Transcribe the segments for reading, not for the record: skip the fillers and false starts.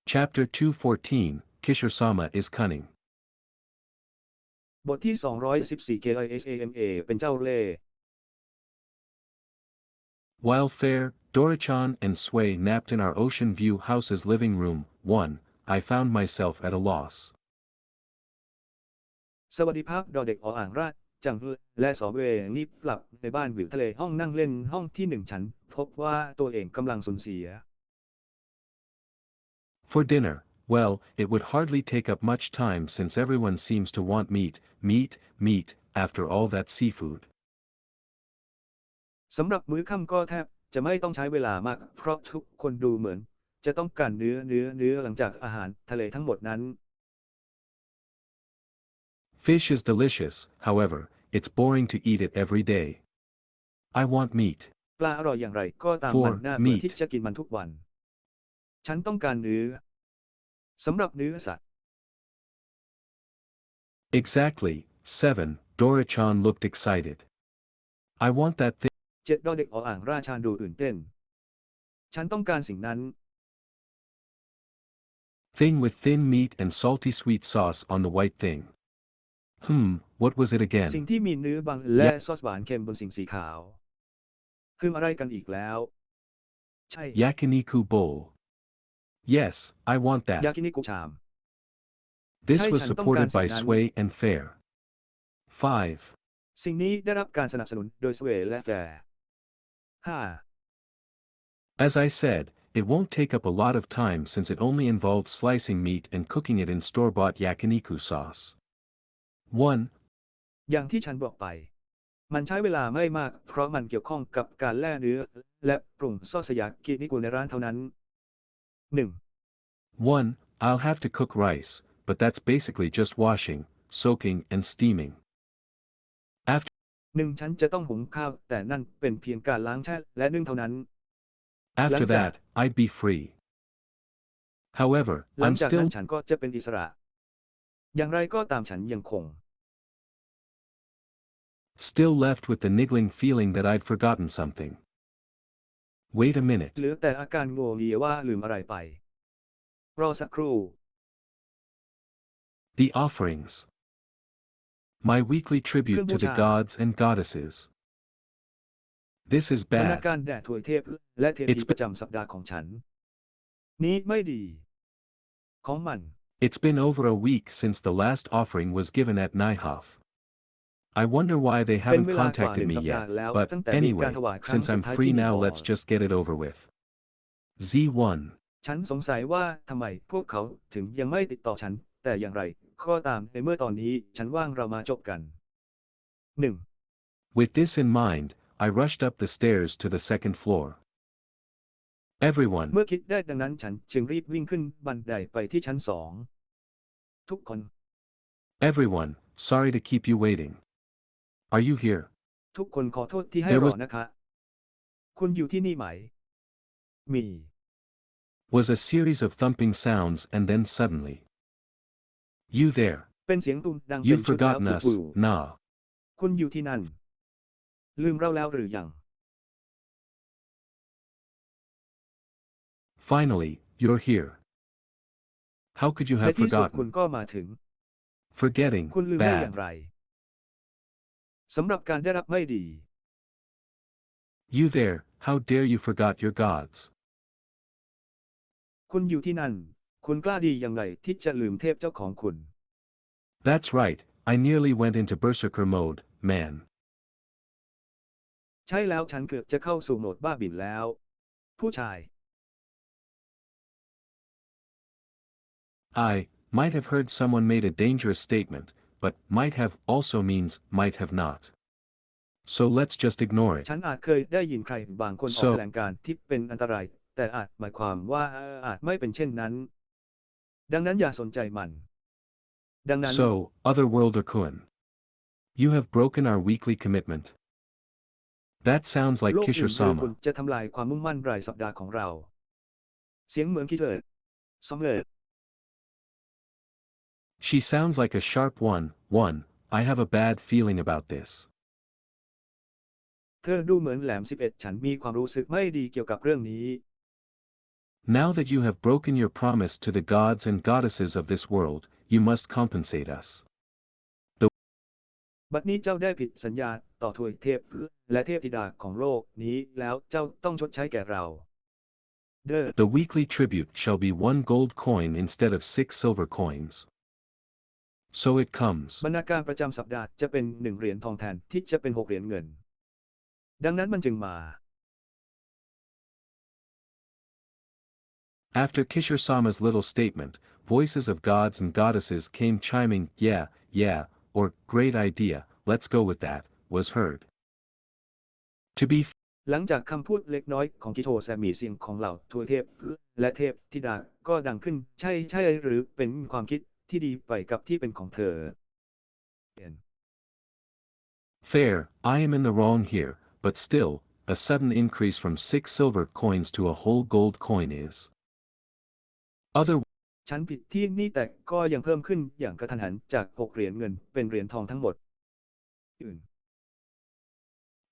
Chapter 214 Kishore-sama is cunning. บทที่214 KISAMA เป็นเจ้าเล่ห์ While fair, Dorichan and Sway napped in our Ocean View house's living room, I found myself at a loss. สวัสดีภาพดอเด็กออ่างราชจังและสอเวงีบหลับในบ้านวิวทะเลห้องนั่งเล่นห้องที่1ฉันพบว่าตัวเองกำลังสูญเสีย For dinner, well, it would hardly take up much time since everyone seems to want meat, after all that seafood. สำหรับมื้อค่ำก็แทบจะไม่ต้องใช้เวลามากเพราะทุกคนดูเหมือนจะต้องการเนื้อหลังจากอาหารทะเลทั้งหมดนั้น Fish is delicious, however, it's boring to eat it every day. I want meat. ปลาอร่อยอย่างไรก็ตามมันน่าเบื่อที่จะกินมันทุกวันฉันต้องการเนื้อสำหรับเนื้อสัตว์ Exactly, 7, Dorichan looked excited. I want that thing. 7ดอเด็กออ่างราชาดูตื่นเต้นฉันต้องการสิ่งนั้น Thing with thin meat and salty sweet sauce on the white thing. What was it สิ่ง again? ที่มีเนื้อบางและซอสหวานเค็มบนสิ่งสีขาวคืออะไรกันอีกแล้วใช่ Yakiniku bowl. Yes, I want ยา that. กินิกุชาม This Hey, wasฉันต้องการ supported by สิ่งนั้น Sway and Fair. 5. สิ่งนี้ได้รับการสนับสนุนโดยสเวย์และแฟร์ 5. As I said, it won't take up a lot of time since it only involves slicing meat and cooking it in store-bought yakiniku sauce. 1. อย่างที่ฉันบอกไปมันใช้เวลาไม่มากเพราะมันเกี่ยวข้องกับการแล่เนื้อและปรุงซอสยากินิกุในร้านเท่านั้น 1. 1. I'll have to cook rice, but that's basically just washing, soaking and steaming. After 1. ฉันจะต้องหุงข้าวแต่นั่นเป็นเพียงการล้างแช่และนึ่งเท่านั้น After that, I'd be free. However, หลัง I'm จากนั้น still ฉันก็จะเป็นอิสระ อย่างไรก็ตามฉันยังคง left with the niggling feeling that I'd forgotten something. Wait a minute. เหลือแต่อาการโงเงียว่าลืมอะไรไป รอสักครู่ The offerings. My weekly tribute to the gods and goddesses. This is บรรณา bad. การแด่ถวยเทพและเทพีประจำสัปดาห์ของฉัน นี้ไม่ดี ของมัน It's been over a week since the last offering was given at Naihof. I wonder why they เป็น haven't เวลากว่า contacted 1 me สัปดาห์ yet, แล้ว but ตั้งแต่มีการ anyway, ถวายครั้ง since สุด I'm ท้าย free ที่นิ now วอร์ let's just get it over with. Z1. ฉันสงสัยว่าทำไมพวกเขาถึงยังไม่ติดต่อฉัน แต่อย่างไรก็ตามในเมื่อตอนนี้ฉันว่างเรามาจบกัน 1. With this in mind, I rushed up the stairs to the second floor. Everyone. เมื่อคิดได้ดังนั้นฉันจึงรีบวิ่งขึ้นบันไดไปที่ชั้น 2 ทุกคน Everyone, sorry to keep you waiting. Are you here? ทุกคนขอโทษที่ให้ There รอ was- นะคะ คุณอยู่ที่นี่ไหม มี Was a series of thumping sounds and then suddenly. You there. เป็นเสียงตุ้มดังเป็น You've ชุดแล้ว forgotten us, จู่ nah. ๆคุณอยู่ที่นั่น ลืมเราแล้วหรือยัง Finally, you're here. How could you ใน have ที่สุดคุณ forgotten? ก็มาถึง Forgetting, คุณลืมได้อย่าง bad. ไรสำหรับการได้รับไม่ดี You there, how dare you forgot your gods? คุณอยู่ที่นั่น คุณกล้าดีอย่างไรที่จะลืมเทพเจ้าของคุณ That's right, I nearly went into berserker mode, man. ใช่แล้วฉันเกือบจะเข้าสู่โหมดบ้าบิ่นแล้ว ผู้ชาย I might have heard someone made a dangerous statement, but might have also means might have not. So let's just ignore it. ฉันอาจเคยได้ยินใครบางคนออก So แถลงการณ์ที่เป็นอันตราย แต่อาจหมายความว่าอาจไม่เป็นเช่นนั้น ดังนั้นอย่าสนใจมัน ดังนั้น So, Otherworlder Kun. You have broken our weekly commitment. That sounds like โลกอื่นหรือคุณ Kishore-sama. จะทำลายความมุ่งมั่นรายสัปดาห์ของเรา เสียงเหมือนคิดเลยซอมเลย She sounds like a sharp one. I have a bad feeling about this. เธอดูเหมือนแหลม 11 ฉันมีความรู้สึกไม่ดีเกี่ยวกับเรื่องนี้ Now that you have broken your promise to the gods and goddesses of this world, you must compensate us. บัดนี้เจ้าได้ผิดสัญญาต่อทวยเทพและเทพธิดาของโลกนี้แล้วเจ้าต้องชดใช้แก่เราเด้อ The weekly tribute shall be 1 gold coin instead of 6 silver coins. So it comes. บรรณาการประจำสัปดาห์จะเป็น1 เหรียญทองแทนที่จะเป็น6 เหรียญเงินดังนั้นมันจึงมา After Kishore-sama's little statement, voices of gods and goddesses came chiming, yeah, yeah, or great idea, let's go with that, was heard. To be หลังจากคำพูดเล็กน้อยของกิโชแซมีเสียงของเหล่าทวยเทพและเทพธิดาก็ดังขึ้นใช่หรือเป็นความคิดที่ดีไปกับที่เป็นของเธอ fair, I am in the wrong here, but still, a sudden increase from 6 silver coins to a whole gold coin is. Other ฉันผิดที่นี่แต่ก็ยังเพิ่มขึ้นอย่างกระทันหันจาก6 เหรียญเงินเป็นเหรียญทองทั้งหมดอื่น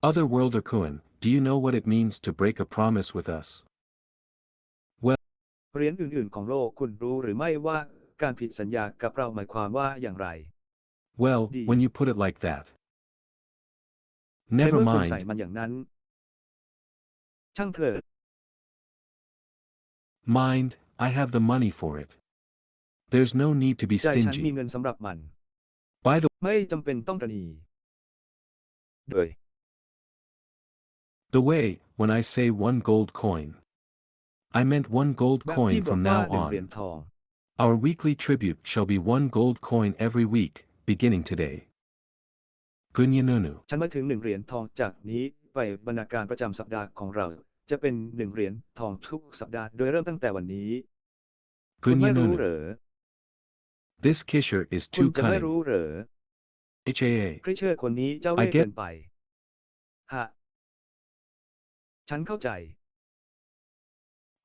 Otherworlder Kuan, do you know what it means to break a promise with us? เหรียญอื่นๆของโลกคุณรู้หรือไม่ว่าการผิดสัญญากับเราหมายความว่าอย่างไร Well, Di. when you put it like that. ใน Never เมื่อคุณใส่ mind. มันอย่างนั้นช่างเถิด Mind, I have the money for it. There's no need to be ใจฉันมี stingy. เงินสำหรับมัน By the ไม่จำเป็นต้องตระหนี่โดย way, when I say 1 gold coin, I meant 1 gold แบบ coin ที่บอก from ว่า now 1 เหรียญ on. ทอง Our weekly tribute shall be 1 gold coin every week, beginning today. Gunyanunu. ฉันมาถึง1 เหรียญทองจากนี้ไปบรรณาการประจำสัปดาห์ของเราจะเป็น1 เหรียญทองทุกสัปดาห์โดยเริ่มตั้งแต่วันนี้คุณไม่รู้เหร Gunyanunu. อ This Kisher is คุณ too จะไม่ cunning. รู้เหรอ HAA. คริสเชอร์คนนี้เจ้าเล่ห์ I get เกินไปฮะฉันเข้าใจ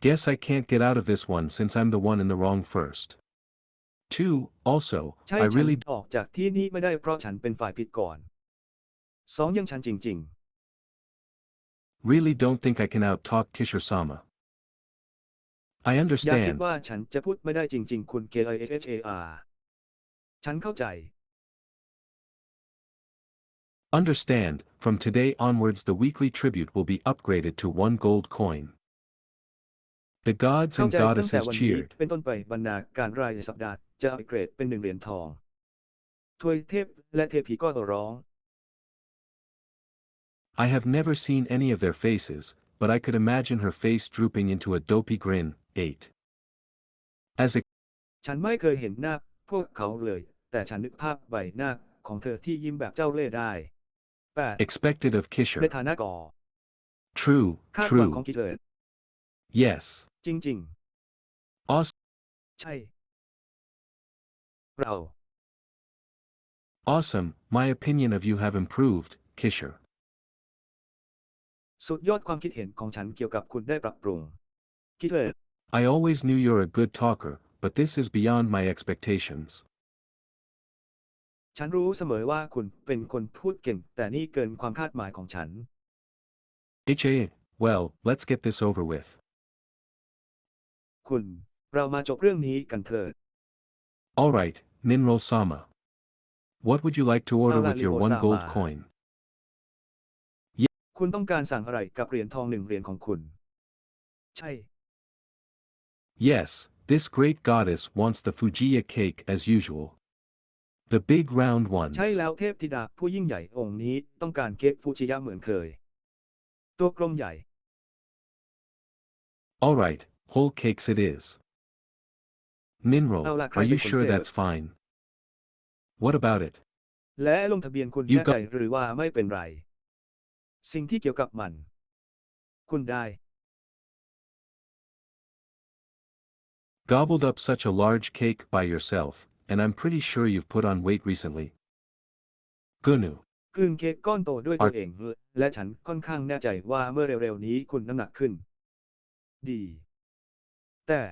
Guess I can't get out of this one since I'm the one in the wrong first. 2. Also, ใช่ I ฉัน really ออกจากที่นี่ไม่ได้เพราะฉันเป็นฝ่ายผิดก่อน 2. ยังฉันจริง don't think I can out-talk Kishore-sama. I ๆ อย่าคิด understand. ว่าฉันจะพูดไม่ได้จริงๆ คุณ KISHAR ฉันเข้าใจ Understand, from today onwards the weekly tribute will be upgraded to 1 gold coin. The gods เข้า and ใจตั้งแต่ goddesses วันนี้ cheered. เป็นต้นไปบรรณาการรายสัปดาห์จะอัปเกรดเป็น1 เหรียญทองทวยเทพและเทพีก็ร้อง I have never seen any of their faces, but I could imagine her face drooping into a dopey grin. 8. As a ฉันไม่เคยเห็นหน้าพวกเขาเลย แต่ฉันนึกภาพใบหน้าของเธอที่ยิ้มแบบเจ้าเล่ห์ได้ 8. expected of ใน Kisher. ฐานะก่อ True, คาดหวังของ true. กิเถิด Yes. จริง Awesome. ๆ ใช่ เรา Awesome, my opinion of you have improved, Kisher. สุดยอดความคิดเห็นของฉันเกี่ยวกับคุณได้ปรับปรุงกิเถิด I always knew you're a good talker, but this is beyond my expectations. ฉันรู้เสมอว่าคุณเป็นคนพูดเก่งแต่นี่เกินความคาดหมายของฉัน HA, well, let's get this over with. คุณเรามาจบเรื่องนี้กันเถิด Alright, Ninro-sama. What would you like to order with your 1 gold Ninro-sama. coin? คุณต้องการสั่งอะไรกับเหรียญทอง1 เหรียญของคุณ ใช่ Yes, this great goddess wants the Fujiya cake as usual. The big round ones. ใช่แล้วเทพธิดาผู้ยิ่งใหญ่องค์นี้ต้องการเค้กฟูจิยะเหมือนเคย ตัวกลมใหญ่ Alright, whole cakes it is. Ninro, เอาล่ะใคร are เป็ you นคน sure เทพ that's fine? What about it? และลงทะเบียนคุณ You แน่ใจหรือว่าไม่เป็นไร สิ่งที่เกี่ยวกับมัน คุณได้ Gobbled up such a large cake by yourself, and I'm pretty sure you've put on weight recently. Gunu. กลืนเค้กก้อนโตด้วยตัวเอง และฉันค่อนข้างแน่ใจว่าเมื่อเร็วๆนี้คุณน้ำหนักขึ้น ดี แต่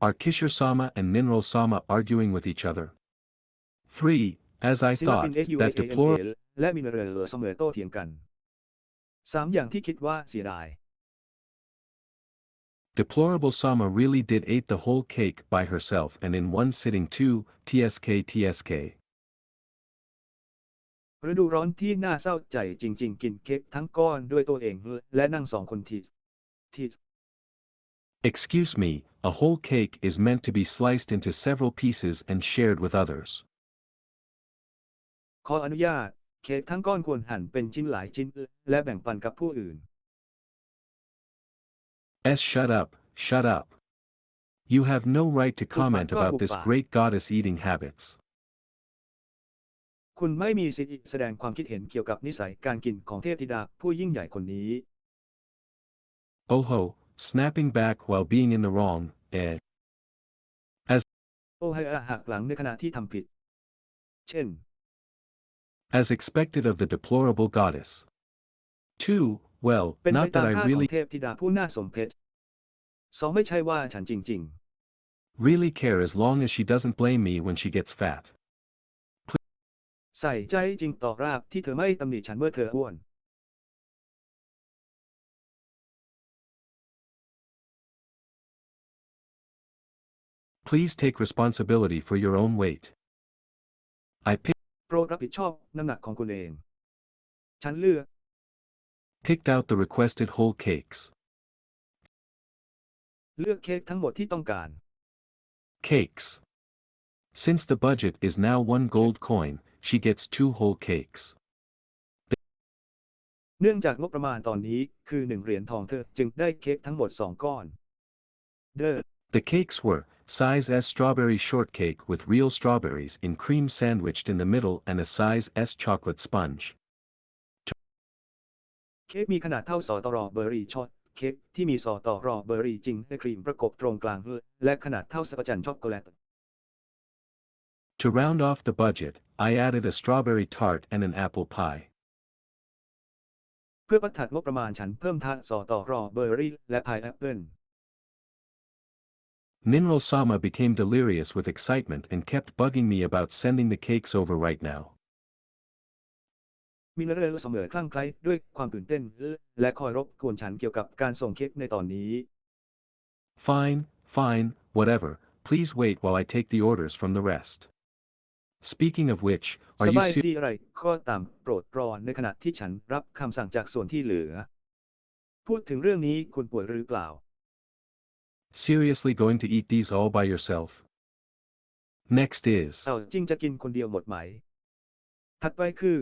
Are Kishore-sama and Ninro-sama arguing with each other? 3. As I ศิลปิ thought, น that SUSANK deplorable และมินเรลเสมอโต้เถียงกัน 3 อย่างที่คิดว่าเสียดาย Deplorable Sama really did ate the whole cake by herself and in one sitting too, tsk. ฤดูร้อนที่น่าเศร้าใจจริงๆกินเค้กทั้งก้อนด้วยตัวเองและนั่งสองคนที่ Excuse me, a whole cake is meant to be sliced into several pieces and shared with others. ขออนุญาตเค้กทั้งก้อนควรหั่นเป็นชิ้นหลายชิ้นและแบ่งปันกับผู้อื่น Shut up, shut up. You have no right to comment about this great goddess eating habits. คุณไม่มีสิทธิ์แสดงความคิดเห็นเกี่ยวกับนิสัยการกินของเทพธิดาผู้ยิ่งใหญ่คนนี้ Oh ho, snapping back while being in the wrong, As โอ้ให้หักหลังในขณะที่ทำผิด เช่น as expected of the deplorable goddess. 2. Well, เป็นไป not ตาม that I คาดของ really เทพธิดาผู้น่าสมเพช 2. ไม่ใช่ว่าฉันจริง really care as long as she doesn't blame me when she gets fat. ๆ ใส่ใจจริงต่อราบที่เธอไม่ตำหนิฉันเมื่อเธออ้วน Please take responsibility for your own weight. I โปรดรับผิดชอบน้ำหนักของคุณเอง ฉันเลือก picked out the requested whole cakes. เลือกเค้กทั้งหมดที่ต้องการ Cakes. Since the budget is now 1 gold coin, she gets 2 whole cakes. เนื่องจากงบประมาณตอนนี้คือ1 เหรียญทองเธอจึงได้เค้กทั้งหมด2 ก้อน The cakes were size S strawberry shortcake with real strawberries in cream sandwiched in the middle and a size S chocolate sponge. เค้กมีขนาดเท่าสตรอเบอรี่ช็อตเค้กที่มีสตรอเบอรี่จริงและครีมประกบตรงกลางและขนาดเท่าสับจันช็อกโกแลต To round off the budget, I added a strawberry tart and an apple pie. เพื่อประทัดงบประมาณฉันเพิ่มทาร์ตสตรอเบอรี่และพายแอปเปิล Ninral Sama became delirious with excitement and kept bugging me about sending the cakes over right now. มินเรลเสมอคลั่งไคล้ด้วยความตื่นเต้นและคอยรบกวนฉันเกี่ยวกับการส่งเค้กในตอนนี้ Fine, fine, whatever, please wait while I take the orders from the rest. Speaking of which, ส are you บายดีอะไรก็ตามโปรดรอในขณะที่ฉันรับคำสั่งจากส่วนที่เหลือ พูดถึงเรื่องนี้คุณป่วยหรือเปล่า seriously going to eat these all by yourself? Next is เอาจริงจะกินคนเดียวหมดไหม ถัดไปคือ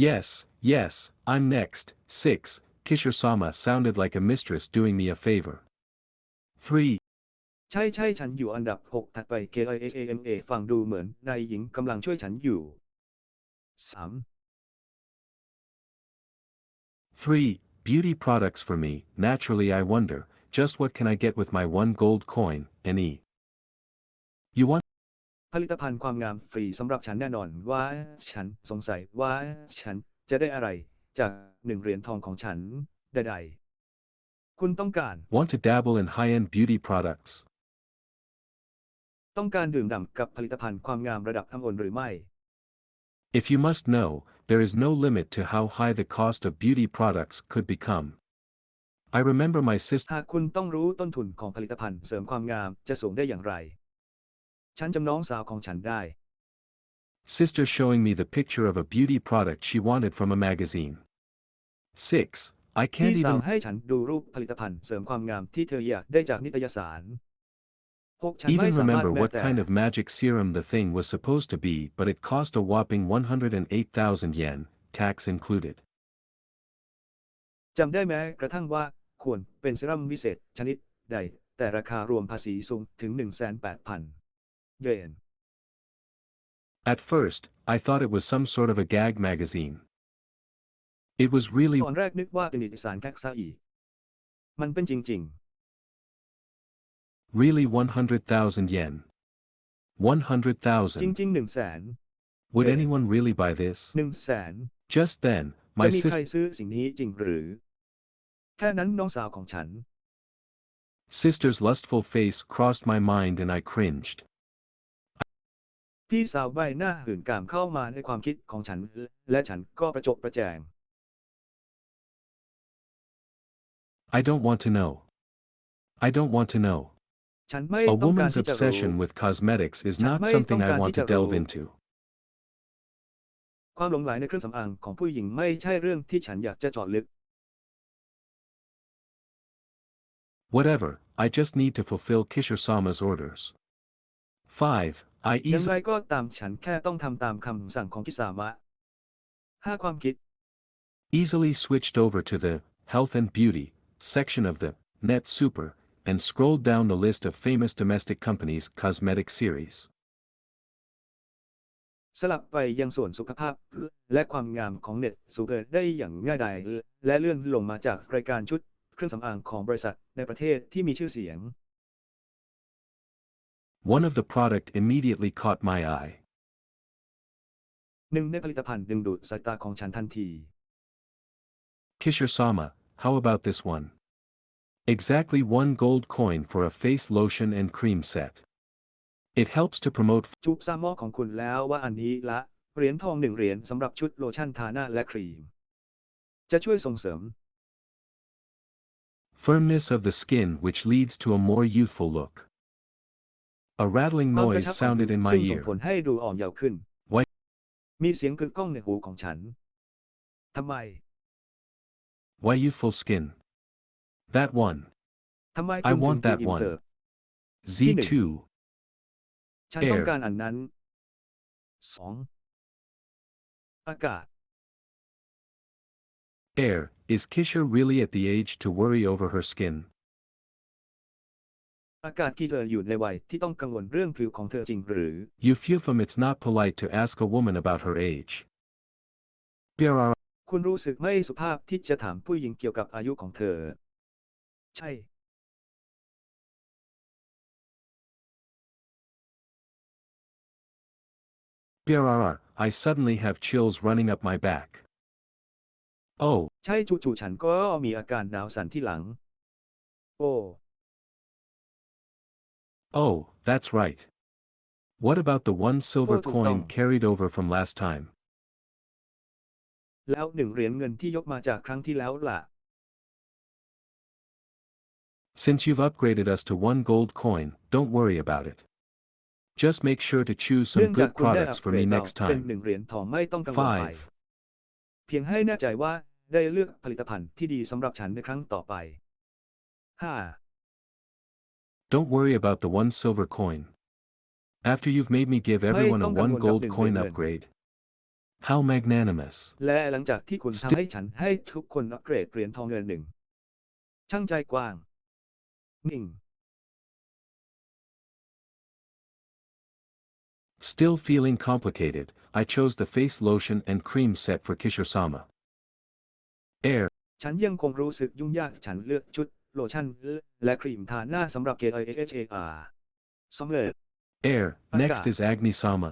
Yes, yes, I'm next. 6. Kishore-sama sounded like a mistress doing me a favor. 3. ใช่ฉันอยู่อันดับ 6 ถัดไป KISAMA ฟังดูเหมือนนายหญิงกำลังช่วยฉันอยู่ 3. 3. Beauty products for me. Naturally I wonder, just what can I get with my 1 gold coin, NE? You want ผลิตภัณฑ์ความงามฟรีสำหรับฉันแน่นอนว่าฉันสงสัยว่าฉันจะได้อะไรจาก1 เหรียญทองของฉันใดๆคุณต้องการ want to dabble in high-end beauty products? ต้องการดื่มด่ำกับผลิตภัณฑ์ความงามระดับอัมโอนหรือไม่ If you must know, there is no limit to how high the cost of beauty products could become. I remember my sister หากคุณต้องรู้ต้นทุนของผลิตภัณฑ์เสริมความงามจะสูงได้อย่างไร ฉันจำน้องสาวของฉันได้ sister showing me the picture of a beauty product she wanted from a magazine. 6. I พี่ can't สาว even ให้ฉันดูรูปผลิตภัณฑ์เสริมความงามที่เธออยากได้จากนิตยสาร 6. ฉันไม่ even สามารถ remember แม้ what แต่ kind of magic serum the thing was supposed to be, but it cost a whopping 108,000 yen, tax included. จำได้แม้กระทั่งว่าควรเป็นเซรั่มวิเศษชนิดใดแต่ราคารวมภาษีสูงถึง 108,000 เยน At first, I thought it was some sort of a gag magazine. It was really ตอนแรกนึกว่าเป็นนิตยสารแก๊กซะอีก มันเป็นจริง really 100,000 yen. ๆ จ 100,000. ริง 100,000 Would Yeah. anyone really buy this? 100,000 Just then, จะ my มีใคร sister ซื้อสิ่งนี้จริงหรือ แค่นั้นน้องสาวของฉัน sister's lustful face crossed my mind and I cringed. พี่สาวใบหน้าหื่นกามเข้ามาในความคิดของฉันและฉันก็ประจบประแจง I don't want to know. I don't want to know. ฉันไม่ A ต้องการ woman's ที่จะรู้ obsession with cosmetics is ฉัน not ไม่ something ต้อง I การ want ที่ to จะรู้ delve into. ความหลงใหลในเครื่องสำอางของผู้หญิงไม่ใช่เรื่องที่ฉันอยากจะเจาะลึก Whatever, I just need to fulfill Kishore-sama's orders. 5. I อย่างไร easily ก็ตามฉันแค่ต้องทำตามคำสั่งของคิสามะ 5. ความคิด switched over to the health and beauty section of the Net Super and scrolled down the list of famous domestic companies' cosmetic series. สลับไปยังส่วนสุขภาพและความงามของเน็ตซูเปอร์ได้อย่างง่ายดายและเลื่อนลงมาจากรายการชุดเครื่องสำอางของบริษัทในประเทศที่มีชื่อเสียง One of the product immediately caught my eye. หนึ่งในผลิตภัณฑ์ดึงดูดสายตาของฉันทันที Kishore-sama, how about this one? Exactly 1 gold coin for a face lotion and cream set. It helps to promote จูบซามอของคุณแล้วว่าอันนี้ละเหรียญทอง1 เหรียญสำหรับชุดโลชั่นทาหน้าและครีม จะช่วยส่งเสริม firmness of the skin which leads to a more youthful look. A rattling ความกระ noise ชับของ sounded ผิว in my ซึ่งส่ง ear. ผลให้ดูอ่อนเยาว์ขึ้น Why? มีเสียงกึกก้องในหูของฉัน ทำไม Why youthful skin? That one. ทำไม I คุณถึง want ดู that อิ่มเอิบ one. Z2. ฉันต้อง Air. การอันนั้น 2. อากาศ Air. Is Kishore really at the age to worry over her skin? อากาศกีเธออยู่ในวัยที่ต้องกังวลเรื่องผิวของเธอจริงหรือ You feel from it's not polite to ask a woman about her age. BRR. คุณรู้สึกไม่สุภาพที่จะถามผู้หญิงเกี่ยวกับอายุของเธอ ใช่ BRR. I suddenly have chills running up my back. Oh. ใช่จู่ๆฉันก็มีอาการหนาวสั่นที่หลัง โอ้ Oh, that's right. What about the 1 silver Oh, coin ถูกต้อง carried over from last time? แล้ว1 เหรียญเงินที่ยกมาจากครั้งที่แล้วล่ะ Since you've upgraded us to 1 gold coin, don't worry about it. Just make sure to choose เนื่ some องจาก good คุณได้อั products ป for เกร me ดเรา next เป็น time. 1 เหรียญทองไม่ต้องกังวลไป 5. เพียงให้แน่ใจว่าได้เลือกผลิตภัณฑ์ที่ดีสำหรับฉันในครั้งต่อไป 5. Don't worry about the 1 silver coin. After you've made me give everyone a ไม่ต้องกังวล 1 gold กับ1 coin เหรียญเงิน upgrade. How magnanimous. และหลังจากที่คุณทำให้ฉันให้ทุกคนอัปเกรดเหรียญทองเงิน 1 ช่างใจกว้าง นิ่ง Still feeling complicated, I chose the face lotion and cream set for Kishore-sama. Air. ฉันยังคงรู้สึกยุ่งยากฉันเลือกชุดโลชั่นและครีมทาหน้าสำหรับ KIHHAR 2 Air. Next Aka. is Agni-sama.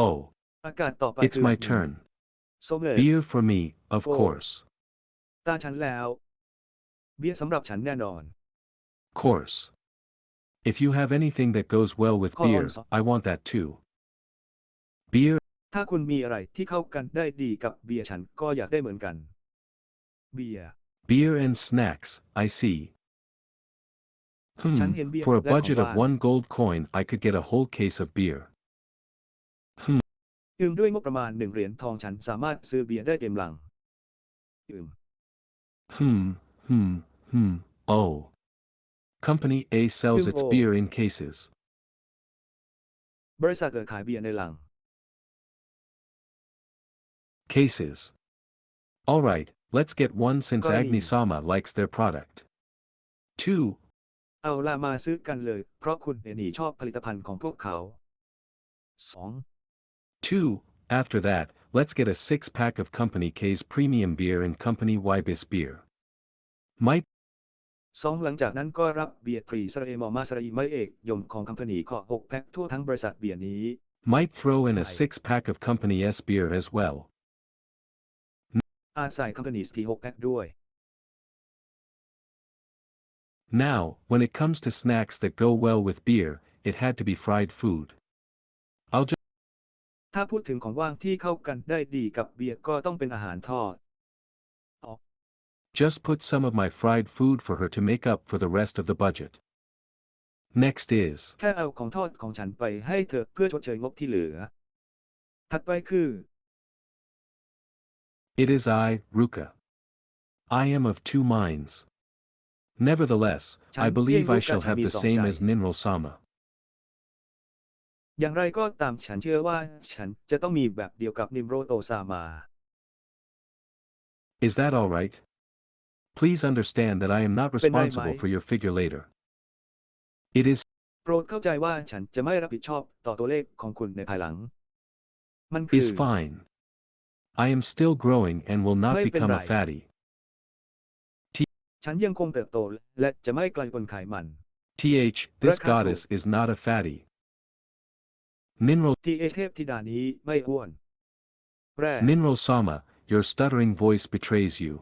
Oh. อากาศต่อไป It's คือ my turn. 2 Beer for me, of Oh. course. ตาฉันแล้ว เบียร์สำหรับฉันแน่นอน Course. If you have anything that goes well with Call beer, on, sir. I want that too. Beer. ถ้าคุณมีอะไรที่เข้ากันได้ดีกับเบียร์ฉันก็อยากได้เหมือนกัน เบียร์ Beer and snacks, I see. ฉันเห็นเบียร์ For a และของ budget ห of วาน 1 gold coin, I could get a whole case of beer. ด้วยงบประมาณ1 เหรียญทองฉันสามารถซื้อเบียร์ได้เต็มลัง Oh. Company A sells its Oh. beer in cases. บริษัทขายเบียร์ในลัง Cases. Alright, let's get one since Got it. Agni-sama likes their product. 2. เอาล่ะมาซื้อกันเลย เพราะคุณเอนี่ชอบผลิตภัณฑ์ของพวกเขา 2. 2. After that, let's get a 6-pack of Company K's premium beer and Company Ybis beer. Might 2 หลังจากนั้นก็รับเบียร์พรีสระเอมอมาสระอีไม้เอกยมของคัมพานีขอ6 แพ็คทั่วทั้งบริษัทเบียร์นี้ might throw in a Right. 6-pack of Company S beer as well. อาจใส่คัมพานีที่6 แพ็คด้วย Now, when it comes to snacks that go well with beer, it had to be fried food. I'll just ถ้าพูดถึงของว่างที่เข้ากันได้ดีกับเบียร์ก็ต้องเป็นอาหารทอด Just put some of my fried food for her to make up for the rest of the budget. Next is, แค่เอาของทอดของฉันไปให้เธอเพื่อชดเชยงบที่เหลือถัดไปคือ it is I, Ruka. I am of two minds. Nevertheless, I believe I shall have the same as Ninro-sama. อย่างไรก็ตามฉันเชื่อว่าฉันจะต้องมีแบบเดียวกับนิมโรโตซามา Is that all right? Please understand that I am not responsible for your figure later. It is โปรดเข้าใจว่าฉันจะไม่รับผิดชอบต่อตัวเลขของคุณในภายหลังมันคือ is fine. I am still growing and will not ไม่เป็น become ไร a fatty. ฉันยังคงเติบโตและจะไม่กลายเป็นไขมัน Th, this Rakatu. goddess is not a fatty. Ninro, ที่เทพธิดานี้ไม่อ้วนแร่ Ninro-sama, your stuttering voice betrays you.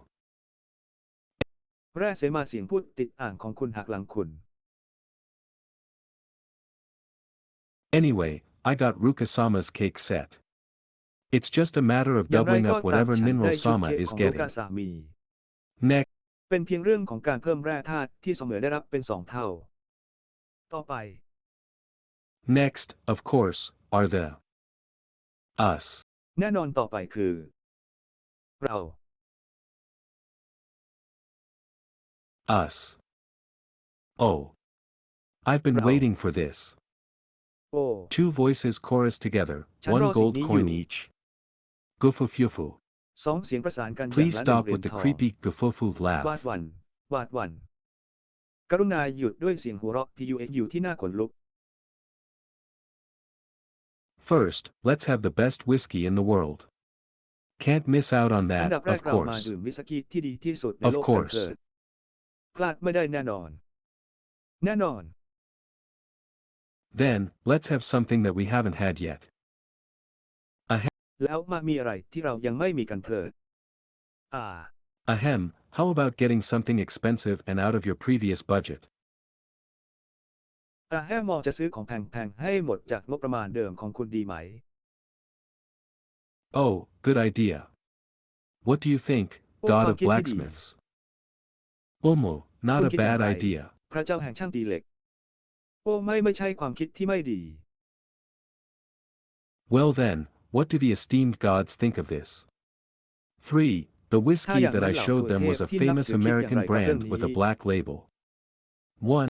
แร่เสมาเสียงพูดติดอ่างของคุณหักหลังคุณ Anyway, I got Ruka-sama's cake set. It's just a matter of อย่างไร doubling ก็ up ตาม whatever ฉันได้ชุด Ninro-sama เค้ก is ของลู getting. กาสามี Next, เป็นเพียงเรื่องของการเพิ่มแร่ธาตุที่เสมอได้รับเป็น2 เท่า ต่อไป next, of course, are the us. แน่นอนต่อไปคือ เรา Us. Oh. I've been Rao. waiting for this. โอ้ Two voices chorus together, ฉัน one รอสิ่ง gold นี้ coin อยู่ each. Gufufufu. 2 เสียงประสานกันอย่าง Please ละ1 stop เหรีย with ญ the ทอง creepy gufufu วาด laugh. วันวาดวันกรุณาหยุดด้วยเสียงหัวเราะ PUFU ที่น่าขนลุก First, let's have the best whiskey in the world. Can't miss out on อัน that, ดับแรก of เรามา course. ดื่มวิสกี้ที่ดีที่สุดใน Of โลกกัน course. เถิดพลาดไม่ได้แน่นอน แน่นอน Then, let's have something that we haven't had yet. แล้วมามีอะไรที่เรายังไม่มีกันเถิด Ahem, how about getting something expensive and out of your previous budget? แฮ่มอจะซื้อของแพงๆให้หมดจากงบประมาณเดิมของคุณดีไหม Oh, good idea. What do you think, โอ้ God ความ of คิดที่ดี blacksmiths? Omo, คุ not ณ a คิดอย่าง bad ไร idea. พระเจ้าแห่งช่างตีเหล็ก โอ้ไม่ใช่ความคิดที่ไม่ดี Well then, what do the esteemed gods think of this? 3. The ถ้า whiskey อย่าง that นั้ I นเหล่า showed ตัว them เทพ was a ที่นับ famous ถือคิดอย่างไร American กับเรื่อง brand นี้ with a black label. 1.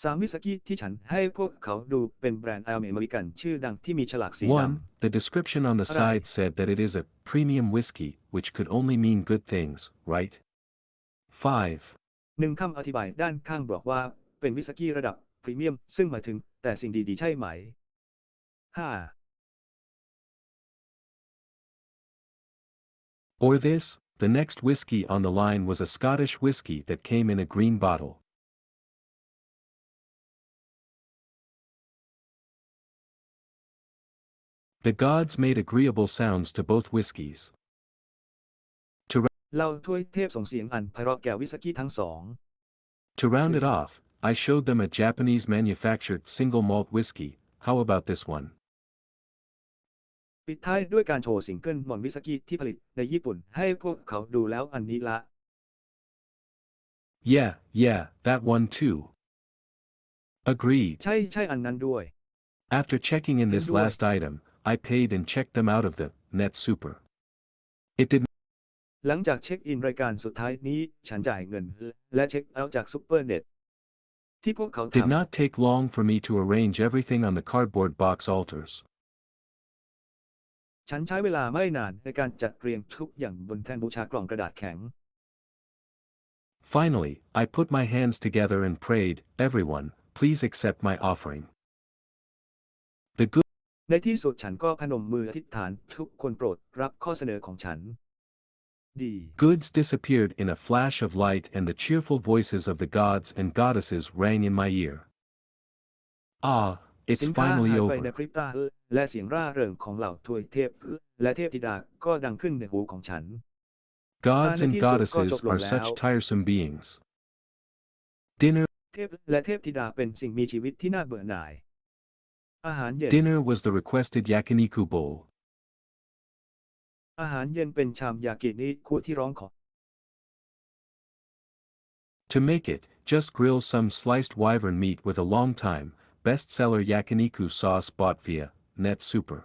3 วิสกี้ที่ฉันให้พวกเขาดูเป็นแบรนด์อเมริกันชื่อดังที่มีฉลากสีด 1. The description on the Arai. side said that it is a premium whiskey, which could only mean good things, right? 5. ำ 1 คำอธิบายด้านข้างบอกว่าเป็นวิสกี้ระดับพรีเมียมซึ่งหมายถึงแต่สิ่งดีๆใช่ไหม 5. Or this, the next whiskey on the line was a Scottish whiskey that came in a green bottle. The gods made agreeable sounds to both whiskies. เราถ้วยเทพส่งเสียงอันไพเราะแก่วิสกี้ทั้ง To round it off, I showed them a Japanese manufactured single malt whiskey. How about this one? 2 ปิดท้ายด้วยการโชว์ซิงเกิลมอลต์วิสกี้ที่ผลิตในญี่ปุ่นให้พวกเขาดูแล้วอันนี้ละ Yeah, that one too. Agreed. ใช่อันนั้นด้วย After checking in this Enjoy. last item, I paid and checked them out of the net super. It did หลังจากเช็คอินรายการสุดท้ายนี้ฉันจ่ายเงินและเช็คเอาท์จากซุปเปอร์เน็ตที่พวกเขา did ทำ not take long for me to arrange everything on the cardboard box altars. ฉันใช้เวลาไม่นานในการจัดเรียงทุกอย่างบนแท่นบูชากล่องกระดาษแข็ง Finally, I put my hands together and prayed, everyone, please accept my offering. The good ในที่สุดฉันก็พนมมืออธิษฐานทุกคนโปรดรับข้อเสนอของฉัน ดี goods disappeared in a flash of light and the cheerful voices of the gods and goddesses rang in my ear. Ah, สิ it's นค้า finally หายไปใน over. พริบตาและเสียงร่าเริงของเหล่าทวยเทพและเทพธิดาก็ดังขึ้นในหูของฉัน Gods and Anati so goddesses kochok are lo such lao. tiresome beings. Dinner เทพและเทพธิดาเป็นสิ่งมีชีวิตที่น่าเบื่อหน่าย อาหารเย็น Dinner was the requested yakiniku bowl. อาหารเย็นเป็นชามยากินิคุที่ร้องขอ To make it, just grill some sliced wyvern meat with a long time, bestseller yakiniku sauce bought via Net Super.